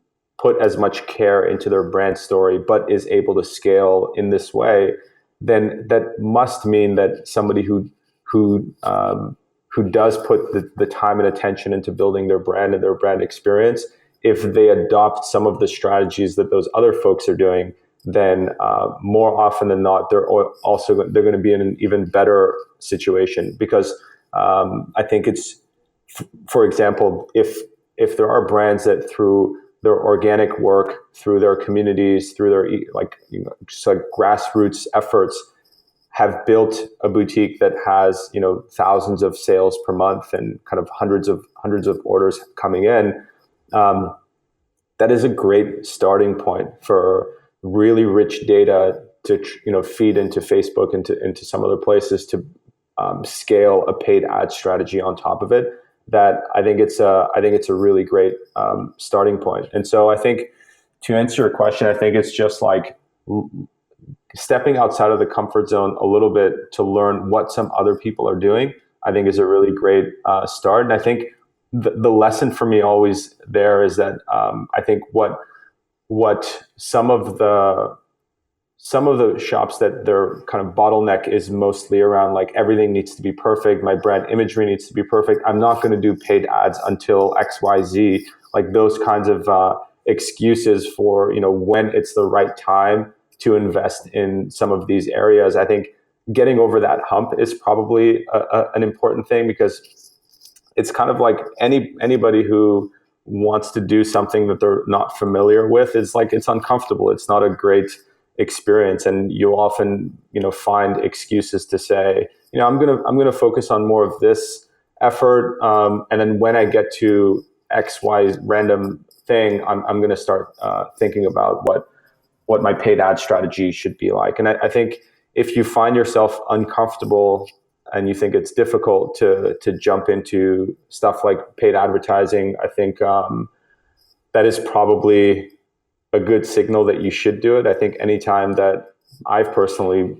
put as much care into their brand story, but is able to scale in this way, then that must mean that somebody who does put the time and attention into building their brand and their brand experience, if they adopt some of the strategies that those other folks are doing, then more often than not, they're going to be in an even better situation. Because I think it's, for example, if there are brands that through their organic work, through their communities, through their just like grassroots efforts, have built a boutique that has thousands of sales per month and kind of hundreds of orders coming in, that is a great starting point for really rich data to feed into Facebook, into some other places to scale a paid ad strategy on top of it. That I think it's a really great starting point. And so I think, to answer your question, I think it's just like stepping outside of the comfort zone a little bit to learn what some other people are doing, I think is a really great start. And I think the lesson for me always there is that I think what some of the shops, that their kind of bottleneck is mostly around like everything needs to be perfect. My brand imagery needs to be perfect. I'm not going to do paid ads until XYZ, like those kinds of excuses for, when it's the right time to invest in some of these areas. I think getting over that hump is probably an important thing, because it's kind of like anybody who wants to do something that they're not familiar with. It's like, it's uncomfortable. It's not a great experience. And you often, find excuses to say, I'm going to focus on more of this effort. And then when I get to X, Y random thing, I'm going to start thinking about what my paid ad strategy should be like. And I think if you find yourself uncomfortable and you think it's difficult to jump into stuff like paid advertising, I think that is probably a good signal that you should do it. I think anytime that I've personally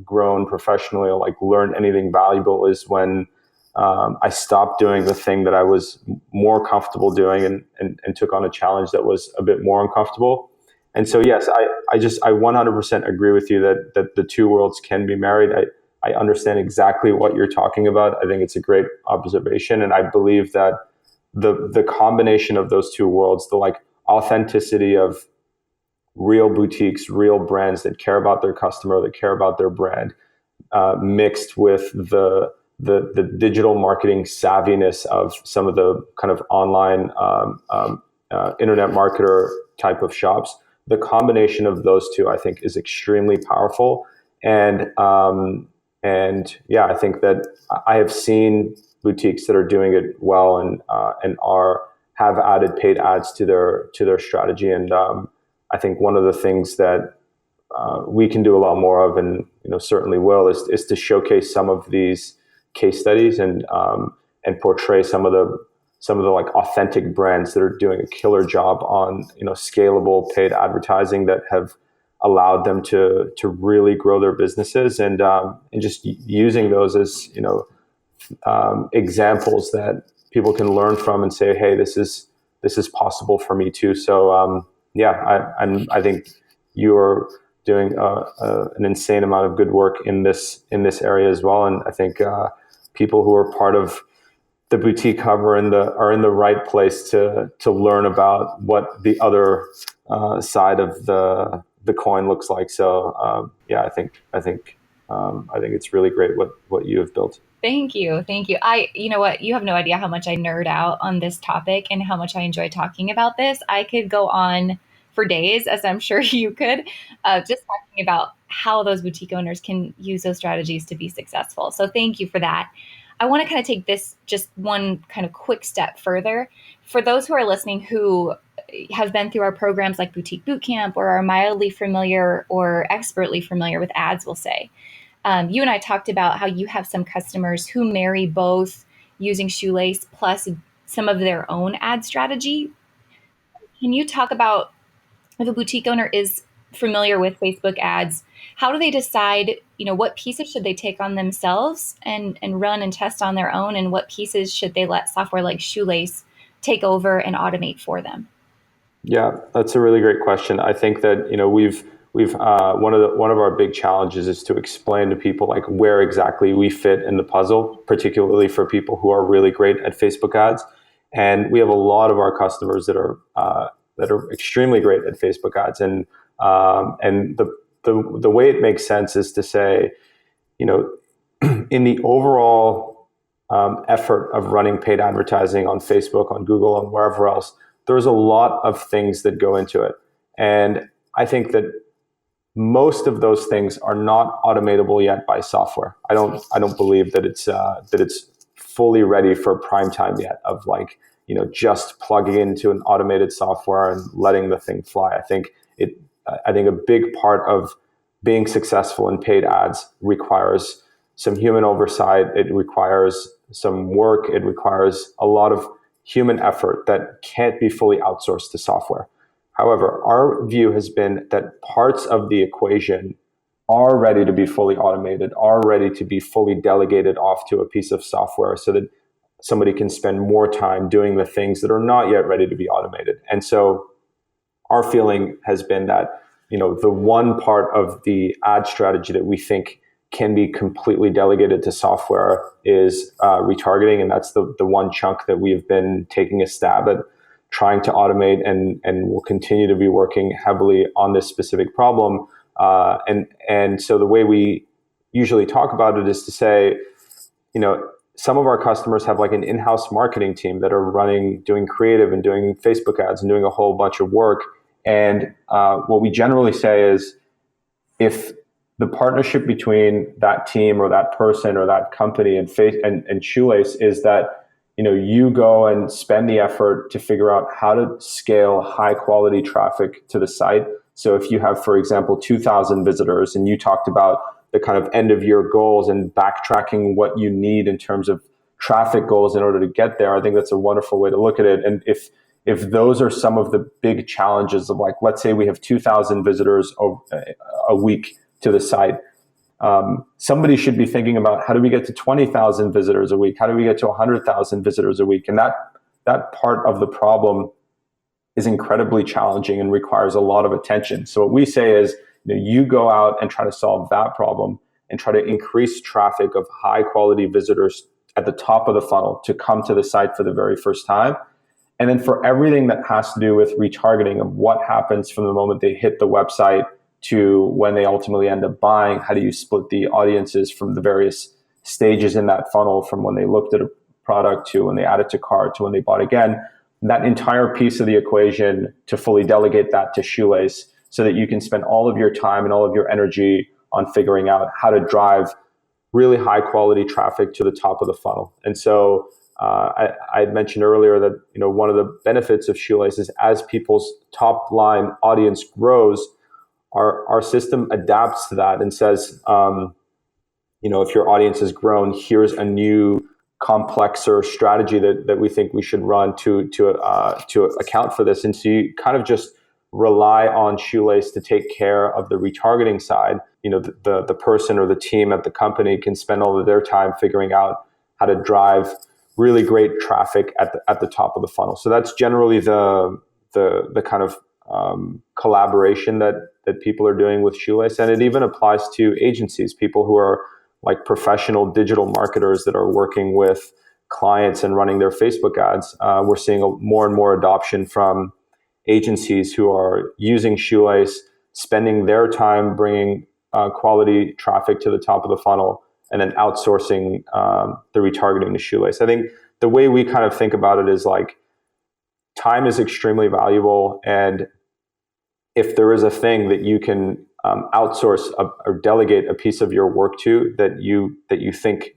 grown professionally or like learned anything valuable is when I stopped doing the thing that I was more comfortable doing and took on a challenge that was a bit more uncomfortable. And so, yes, I 100% agree with you that the two worlds can be married. I understand exactly what you're talking about. I think it's a great observation. And I believe that the combination of those two worlds, the like authenticity of real boutiques, real brands that care about their customer, that care about their brand, mixed with the digital marketing savviness of some of the kind of online internet marketer type of shops. The combination of those two, I think, is extremely powerful. And yeah, I think that I have seen boutiques that are doing it well and have added paid ads to their strategy. And I think one of the things that we can do a lot more of, and certainly will, is to showcase some of these case studies and portray some of the like authentic brands that are doing a killer job on scalable paid advertising that have allowed them to really grow their businesses, and just using those as examples that people can learn from and say, hey, this is possible for me too. So yeah, I think you're doing an insane amount of good work in this area as well, and I think people who are part of the boutique hub are in the right place to learn about what the other side of the coin looks like. So yeah, I think it's really great what you have built. Thank you. You know what? You have no idea how much I nerd out on this topic and how much I enjoy talking about this. I could go on for days, as I'm sure you could, just talking about how those boutique owners can use those strategies to be successful. So thank you for that. I want to kind of take this just one kind of quick step further. For those who are listening who have been through our programs like Boutique Bootcamp, or are mildly familiar or expertly familiar with ads, we'll say. You and I talked about how you have some customers who marry both using Shoelace plus some of their own ad strategy. Can you talk about if a boutique owner is familiar with Facebook ads, how do they decide, what pieces should they take on themselves and run and test on their own, and what pieces should they let software like Shoelace take over and automate for them? Yeah, that's a really great question. I think that we've one of our big challenges is to explain to people like where exactly we fit in the puzzle, particularly for people who are really great at Facebook ads. And we have a lot of our customers that are extremely great at Facebook ads, and the way it makes sense is to say, in the overall effort of running paid advertising on Facebook, on Google, and wherever else, there's a lot of things that go into it. And I think that most of those things are not automatable yet by software. I don't believe that it's fully ready for prime time yet of just plugging into an automated software and letting the thing fly. I think a big part of being successful in paid ads requires some human oversight. It requires some work. It requires a lot of human effort that can't be fully outsourced to software. However, our view has been that parts of the equation are ready to be fully automated, are ready to be fully delegated off to a piece of software so that somebody can spend more time doing the things that are not yet ready to be automated. And so our feeling has been that, the one part of the ad strategy that we think can be completely delegated to software is retargeting. And that's the one chunk that we've been taking a stab at trying to automate, and we'll continue to be working heavily on this specific problem. And so the way we usually talk about it is to say, some of our customers have like an in-house marketing team that are doing creative and doing Facebook ads and doing a whole bunch of work. And what we generally say is, if the partnership between that team or that person or that company and Shoelace is that, you go and spend the effort to figure out how to scale high quality traffic to the site. So if you have, for example, 2,000 visitors, and you talked about the kind of end of year goals and backtracking what you need in terms of traffic goals in order to get there, I think that's a wonderful way to look at it. And if those are some of the big challenges of, like, let's say we have 2,000 visitors a week to the site, somebody should be thinking about, how do we get to 20,000 visitors a week? How do we get to 100,000 visitors a week? And that part of the problem is incredibly challenging and requires a lot of attention. So what we say is, you go out and try to solve that problem and try to increase traffic of high quality visitors at the top of the funnel to come to the site for the very first time. And then for everything that has to do with retargeting, of what happens from the moment they hit the website to when they ultimately end up buying, how do you split the audiences from the various stages in that funnel, from when they looked at a product to when they add it to cart to when they bought again, that entire piece of the equation, to fully delegate that to Shoelace so that you can spend all of your time and all of your energy on figuring out how to drive really high quality traffic to the top of the funnel. And so I had mentioned earlier that one of the benefits of Shoelace is, as people's top line audience grows, our system adapts to that and says, if your audience has grown, here's a new complexer strategy that we think we should run to account for this. And so you kind of just rely on Shoelace to take care of the retargeting side. The person or the team at the company can spend all of their time figuring out how to drive really great traffic at the top of the funnel. So that's generally the kind of collaboration that people are doing with Shoelace. And it even applies to agencies, people who are like professional digital marketers that are working with clients and running their Facebook ads. We're seeing more and more adoption from agencies who are using Shoelace, spending their time bringing quality traffic to the top of the funnel, and then outsourcing the retargeting to Shoelace. I think the way we kind of think about it is, like, time is extremely valuable, and if there is a thing that you can outsource or delegate a piece of your work to that you think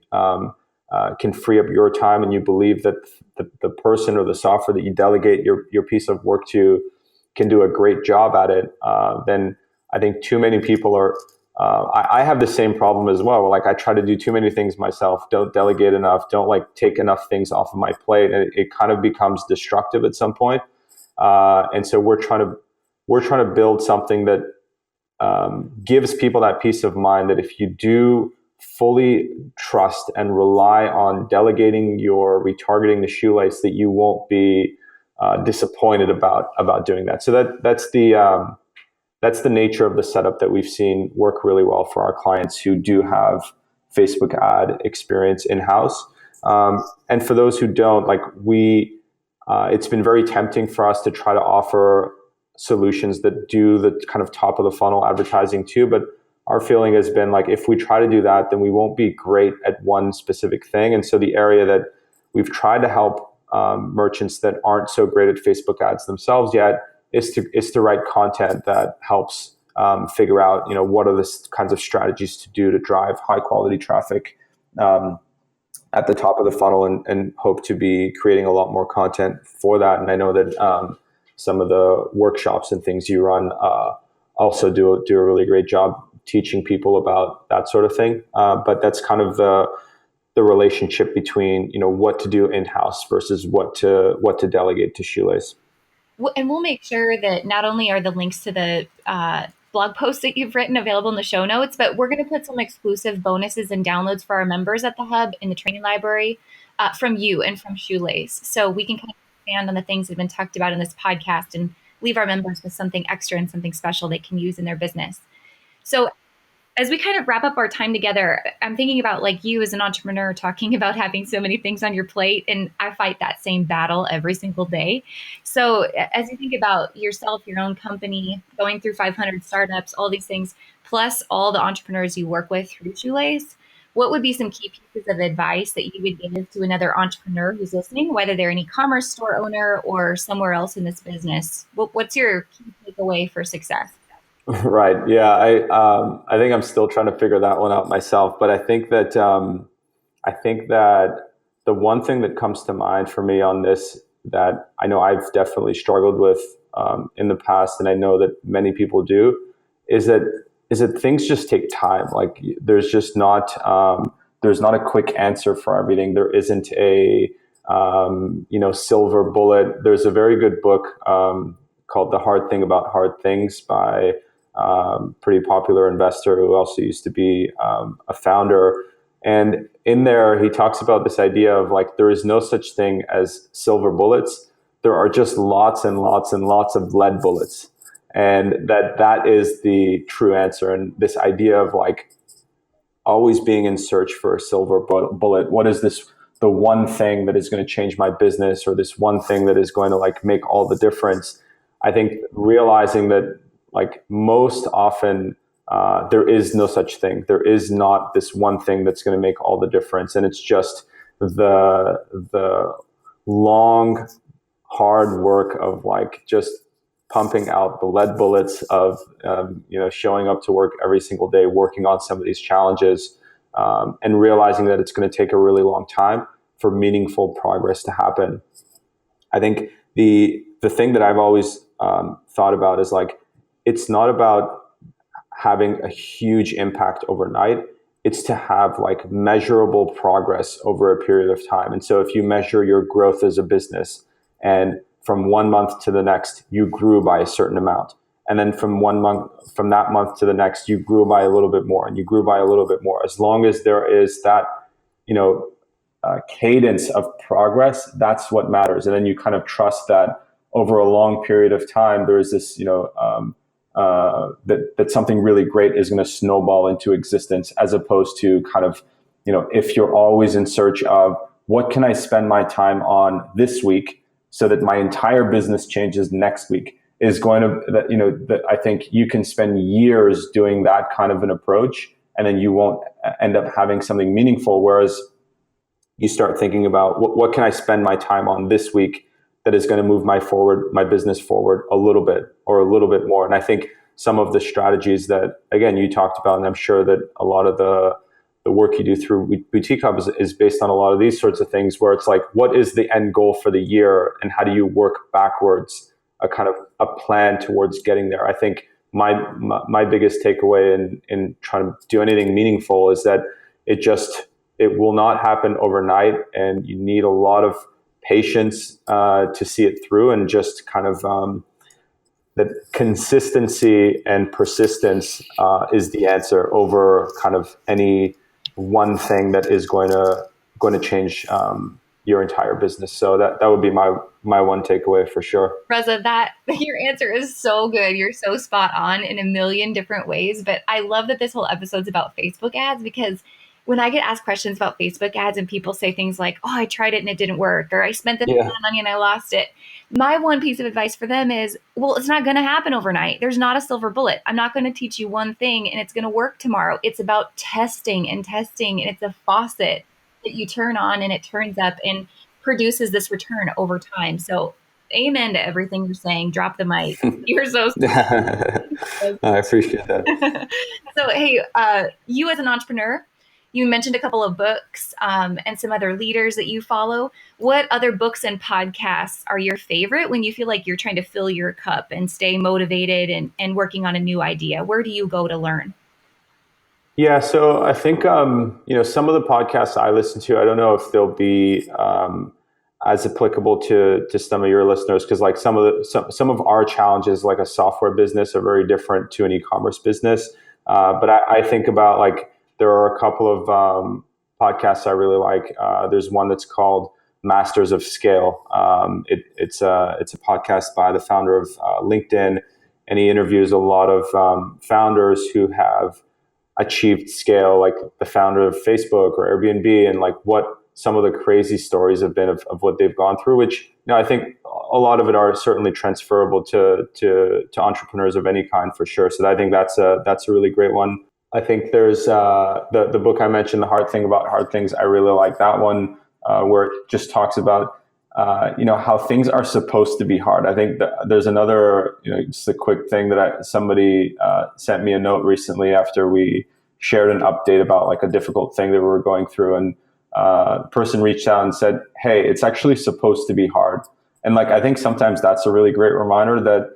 can free up your time, and you believe that the person or the software that you delegate your piece of work to can do a great job at it, then I think too many people are. I have the same problem as well. Like, I try to do too many things myself, don't delegate enough, don't take enough things off of my plate, and it kind of becomes destructive at some point. And so we're trying to build something that gives people that peace of mind that if you do fully trust and rely on delegating your retargeting to Shoelace, that you won't be disappointed about doing that. So that's the nature of the setup that we've seen work really well for our clients who do have Facebook ad experience in-house. And for those who don't, it's been very tempting for us to try to offer solutions that do the kind of top of the funnel advertising too. But our feeling has been like, if we try to do that, then we won't be great at one specific thing. And so the area that we've tried to help merchants that aren't so great at Facebook ads themselves yet is to write content that helps figure out, what are the kinds of strategies to do to drive high quality traffic at the top of the funnel, and hope to be creating a lot more content for that. And I know that some of the workshops and things you run also do a really great job teaching people about that sort of thing. But that's kind of the relationship between, what to do in-house versus what to delegate to Shoelace. And we'll make sure that not only are the links to the blog posts that you've written available in the show notes, but we're going to put some exclusive bonuses and downloads for our members at the Hub in the training library from you and from Shoelace. So we can kind of expand on the things that have been talked about in this podcast and leave our members with something extra and something special they can use in their business. So as we kind of wrap up our time together, I'm thinking about like you as an entrepreneur talking about having so many things on your plate, and I fight that same battle every single day. So as you think about yourself, your own company, going through 500 startups, all these things, plus all the entrepreneurs you work with through Shoelace, what would be some key pieces of advice that you would give to another entrepreneur who's listening, whether they're an e-commerce store owner or somewhere else in this business? What's your key takeaway for success? Right. Yeah. I think I'm still trying to figure that one out myself, but I think that the one thing that comes to mind for me on this, that I know I've definitely struggled with in the past, and I know that many people do, is that things just take time. Like there's just not a quick answer for everything. There isn't a silver bullet. There's a very good book called The Hard Thing About Hard Things by pretty popular investor who also used to be a founder. And in there, he talks about this idea of like, there is no such thing as silver bullets. There are just lots and lots and lots of lead bullets. And that is the true answer. And this idea of like always being in search for a silver bullet. What is the one thing that is going to change my business, or this one thing that is going to like make all the difference? I think realizing that like most often there is no such thing. There is not this one thing that's going to make all the difference. And it's just the long, hard work of like just pumping out the lead bullets of, showing up to work every single day, working on some of these challenges, and realizing that it's going to take a really long time for meaningful progress to happen. I think the thing that I've always thought about is like, it's not about having a huge impact overnight. It's to have like measurable progress over a period of time. And so if you measure your growth as a business, and from 1 month to the next, you grew by a certain amount. And then from that month to the next, you grew by a little bit more, and you grew by a little bit more. As long as there is that, cadence of progress, that's what matters. And then you kind of trust that over a long period of time, there is this, that something really great is going to snowball into existence, as opposed to kind of, if you're always in search of what can I spend my time on this week so that my entire business changes next week, is going to, I think you can spend years doing that kind of an approach, and then you won't end up having something meaningful. Whereas you start thinking about what can I spend my time on this week that is going to move my business forward a little bit or a little bit more. And I think some of the strategies that, again, you talked about, and I'm sure that a lot of the work you do through Boutique Hub is based on a lot of these sorts of things, where it's like, what is the end goal for the year, and how do you work backwards a kind of a plan towards getting there? I think my biggest takeaway in trying to do anything meaningful is that it will not happen overnight, and you need a lot of patience to see it through, and just kind of that consistency and persistence is the answer over kind of any one thing that is going to change your entire business. So that would be my one takeaway for sure. Reza, that your answer is so good. You're so spot on in a million different ways. But I love that this whole episode's about Facebook ads, because when I get asked questions about Facebook ads and people say things like, oh, I tried it and it didn't work, or I spent this amount of money and I lost it, my one piece of advice for them is, well, it's not going to happen overnight. There's not a silver bullet. I'm not going to teach you one thing and it's going to work tomorrow. It's about testing and testing. And it's a faucet that you turn on and it turns up and produces this return over time. So amen to everything you're saying. Drop the mic. You're so I appreciate that. So, hey, you as an entrepreneur, you mentioned a couple of books and some other leaders that you follow. What other books and podcasts are your favorite when you feel like you're trying to fill your cup and stay motivated and working on a new idea? Where do you go to learn? Yeah, so I think some of the podcasts I listen to, I don't know if they'll be as applicable to some of your listeners, because like some of our challenges, like a software business, are very different to an e-commerce business. But I think about, like, there are a couple of podcasts I really like. There's one that's called Masters of Scale. It's a podcast by the founder of LinkedIn, and he interviews a lot of founders who have achieved scale, like the founder of Facebook or Airbnb, and like what some of the crazy stories have been of what they've gone through, which, I think a lot of it are certainly transferable to entrepreneurs of any kind, for sure. So I think that's a really great one. I think there's the book I mentioned, The Hard Thing About Hard Things. I really like that one, where it just talks about how things are supposed to be hard. I think there's another, just a quick thing that somebody sent me a note recently after we shared an update about like a difficult thing that we were going through, and the person reached out and said, "Hey, it's actually supposed to be hard." And like, I think sometimes that's a really great reminder that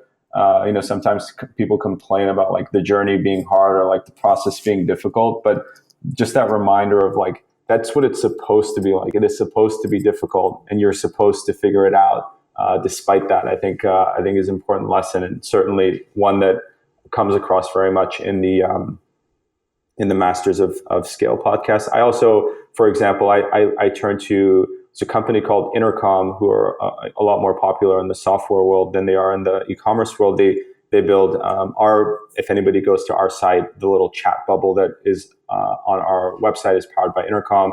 sometimes people complain about like the journey being hard or like the process being difficult, but just that reminder of like, that's what it's supposed to be like. It is supposed to be difficult, and you're supposed to figure it out. Despite that, I think is an important lesson, and certainly one that comes across very much in the Masters of Scale podcast. I also, for example, I turn to a company called Intercom, who are a lot more popular in the software world than they are in the e-commerce world. They build if anybody goes to our site, the little chat bubble that is on our website is powered by Intercom.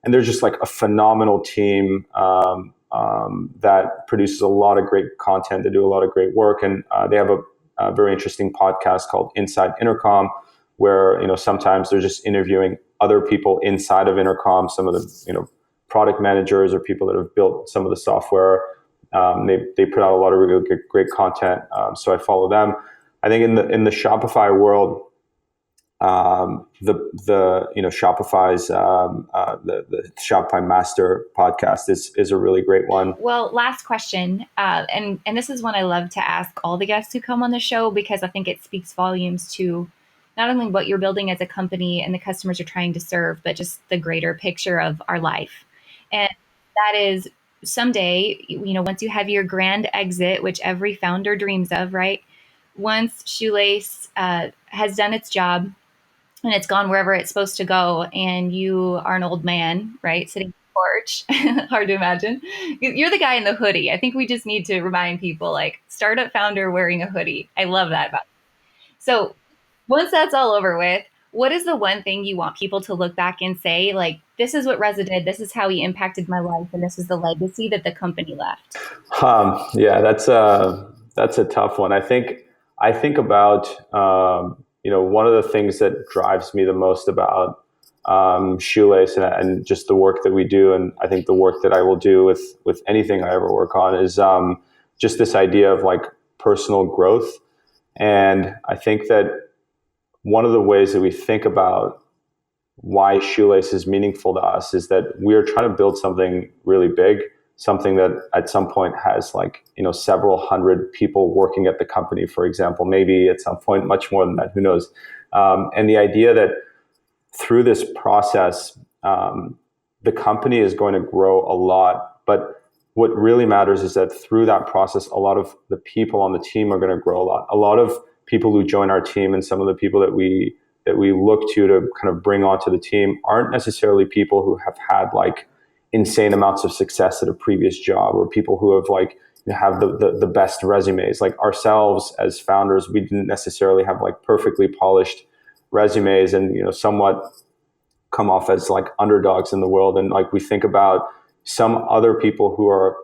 And they're just like a phenomenal team that produces a lot of great content. They do a lot of great work. And they have a very interesting podcast called Inside Intercom, where, sometimes they're just interviewing other people inside of Intercom, some of the, product managers or people that have built some of the software. They put out a lot of really great content. So I follow them. I think in the Shopify world, Shopify's the Shopify Master podcast is a really great one. Well, last question, and this is one I love to ask all the guests who come on the show, because I think it speaks volumes to not only what you're building as a company and the customers you're trying to serve, but just the greater picture of our life. And that is, someday, once you have your grand exit, which every founder dreams of, right? Once Shoelace has done its job and it's gone wherever it's supposed to go, and you are an old man, right, sitting on the porch, hard to imagine. You're the guy in the hoodie. I think we just need to remind people, like, startup founder wearing a hoodie. I love that about it. So once that's all over with, what is the one thing you want people to look back and say, like, this is what Reza did, this is how he impacted my life, and this is the legacy that the company left? Yeah, that's a tough one. I think about, one of the things that drives me the most about Shoelace and just the work that we do, and I think the work that I will do with anything I ever work on, is just this idea of like personal growth. And I think that one of the ways that we think about why Shoelace is meaningful to us is that we're trying to build something really big, something that at some point has like, several hundred people working at the company, for example, maybe at some point much more than that, who knows? And the idea that through this process, the company is going to grow a lot, but what really matters is that through that process, a lot of the people on the team are going to grow a lot. A lot of people who join our team and some of the people that we look to kind of bring onto the team aren't necessarily people who have had like insane amounts of success at a previous job, or people who have like have the best resumes. Like ourselves as founders, we didn't necessarily have like perfectly polished resumes and somewhat come off as like underdogs in the world. And like we think about some other people who are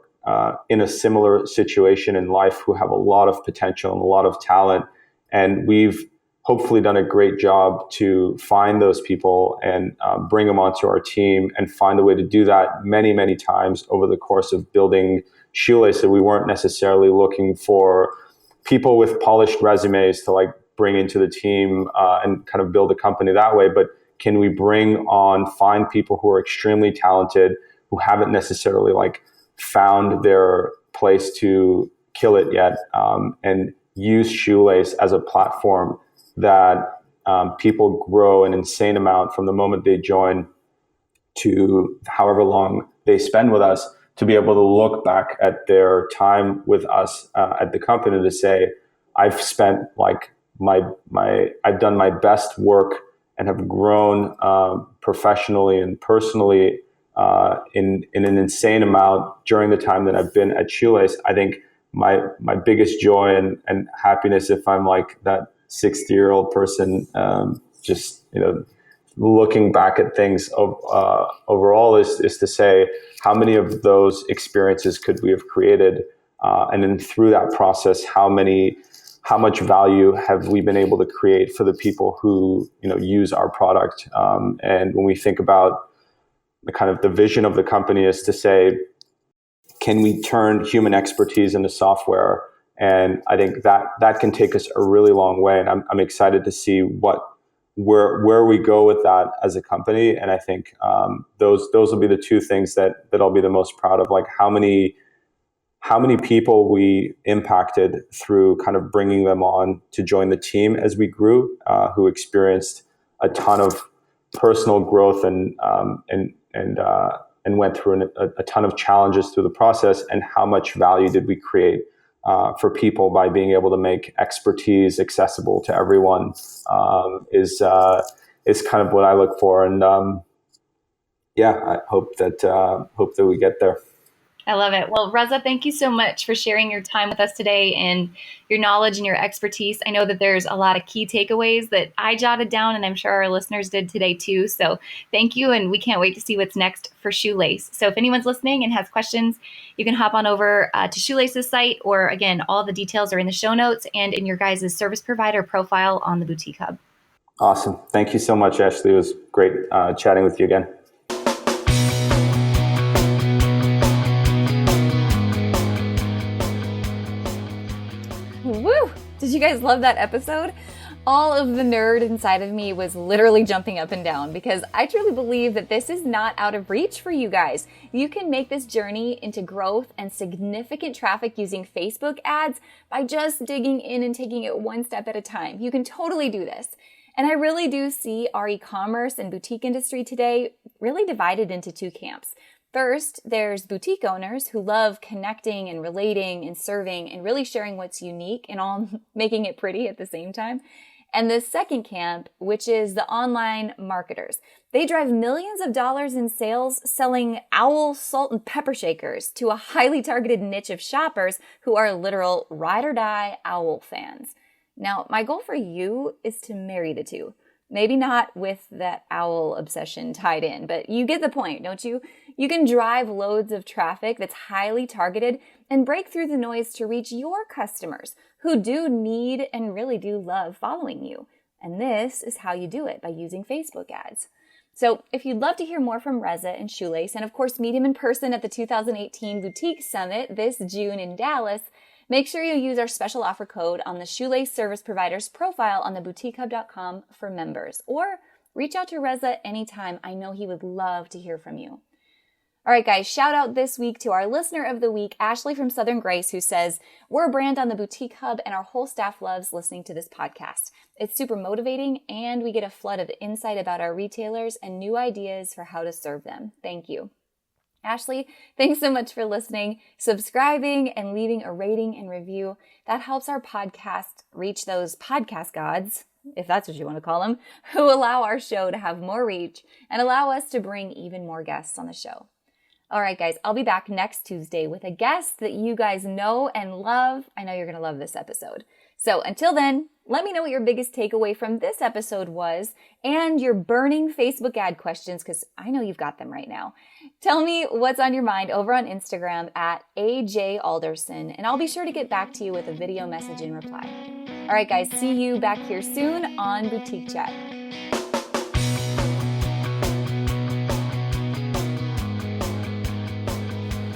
in a similar situation in life, who have a lot of potential and a lot of talent, and we've hopefully done a great job to find those people and bring them onto our team, and find a way to do that many, many times over the course of building Shoelace. That we weren't necessarily looking for people with polished resumes to like bring into the team and kind of build a company that way, but can we find people who are extremely talented, who haven't necessarily like found their place to kill it yet, and use Shoelace as a platform that people grow an insane amount from the moment they join to however long they spend with us, to be able to look back at their time with us at the company to say, I've spent like I've done my best work and have grown professionally and personally in an insane amount during the time that I've been at Shoelace. I think my biggest joy and happiness, if I'm like that 60-year-old person, just looking back at things overall, is to say, how many of those experiences could we have created, and then through that process, how much value have we been able to create for the people who use our product. And when we think about the kind of the vision of the company, is to say, can we turn human expertise into software? And I think that can take us a really long way. And I'm excited to see where we go with that as a company. And I think those will be the two things that I'll be the most proud of, like how many people we impacted through kind of bringing them on to join the team as we grew, who experienced a ton of personal growth and went through a ton of challenges through the process, and how much value did we create for people by being able to make expertise accessible to everyone, is kind of what I look for. And I hope that we get there. I love it. Well, Reza, thank you so much for sharing your time with us today and your knowledge and your expertise. I know that there's a lot of key takeaways that I jotted down, and I'm sure our listeners did today too. So thank you, and we can't wait to see what's next for Shoelace. So if anyone's listening and has questions, you can hop on over to Shoelace's site, or again, all the details are in the show notes and in your guys' service provider profile on the Boutique Hub. Awesome. Thank you so much, Ashley. It was great chatting with you again. Woo! Did you guys love that episode? All of the nerd inside of me was literally jumping up and down, because I truly believe that this is not out of reach for you guys. You can make this journey into growth and significant traffic using Facebook ads by just digging in and taking it one step at a time. You can totally do this. And I really do see our e-commerce and boutique industry today really divided into two camps. First, there's boutique owners who love connecting and relating and serving and really sharing what's unique and all making it pretty at the same time. And the second camp, which is the online marketers. They drive millions of dollars in sales selling owl salt and pepper shakers to a highly targeted niche of shoppers who are literal ride or die owl fans. Now, my goal for you is to marry the two. Maybe not with that owl obsession tied in, but you get the point, don't you? You can drive loads of traffic that's highly targeted and break through the noise to reach your customers who do need and really do love following you. And this is how you do it, by using Facebook ads. So if you'd love to hear more from Reza and Shoelace, and of course meet him in person at the 2018 Boutique Summit this June in Dallas, make sure you use our special offer code on the Shoelace service provider's profile on theboutiquehub.com for members, or reach out to Reza anytime. I know he would love to hear from you. All right, guys, shout out this week to our listener of the week, Ashley from Southern Grace, who says, we're a brand on the Boutique Hub and our whole staff loves listening to this podcast. It's super motivating and we get a flood of insight about our retailers and new ideas for how to serve them. Thank you. Ashley, thanks so much for listening, subscribing, and leaving a rating and review. That helps our podcast reach those podcast gods, if that's what you want to call them, who allow our show to have more reach and allow us to bring even more guests on the show. All right, guys, I'll be back next Tuesday with a guest that you guys know and love. I know you're going to love this episode. So until then, let me know what your biggest takeaway from this episode was and your burning Facebook ad questions, because I know you've got them right now. Tell me what's on your mind over on Instagram at AJ Alderson, and I'll be sure to get back to you with a video message in reply. All right, guys, see you back here soon on Boutique Chat.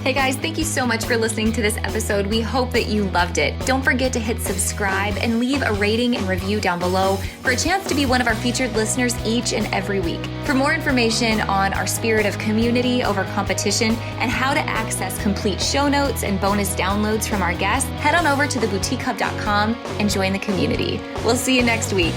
Hey guys, thank you so much for listening to this episode. We hope that you loved it. Don't forget to hit subscribe and leave a rating and review down below for a chance to be one of our featured listeners each and every week. For more information on our spirit of community over competition and how to access complete show notes and bonus downloads from our guests, head on over to theboutiquehub.com and join the community. We'll see you next week.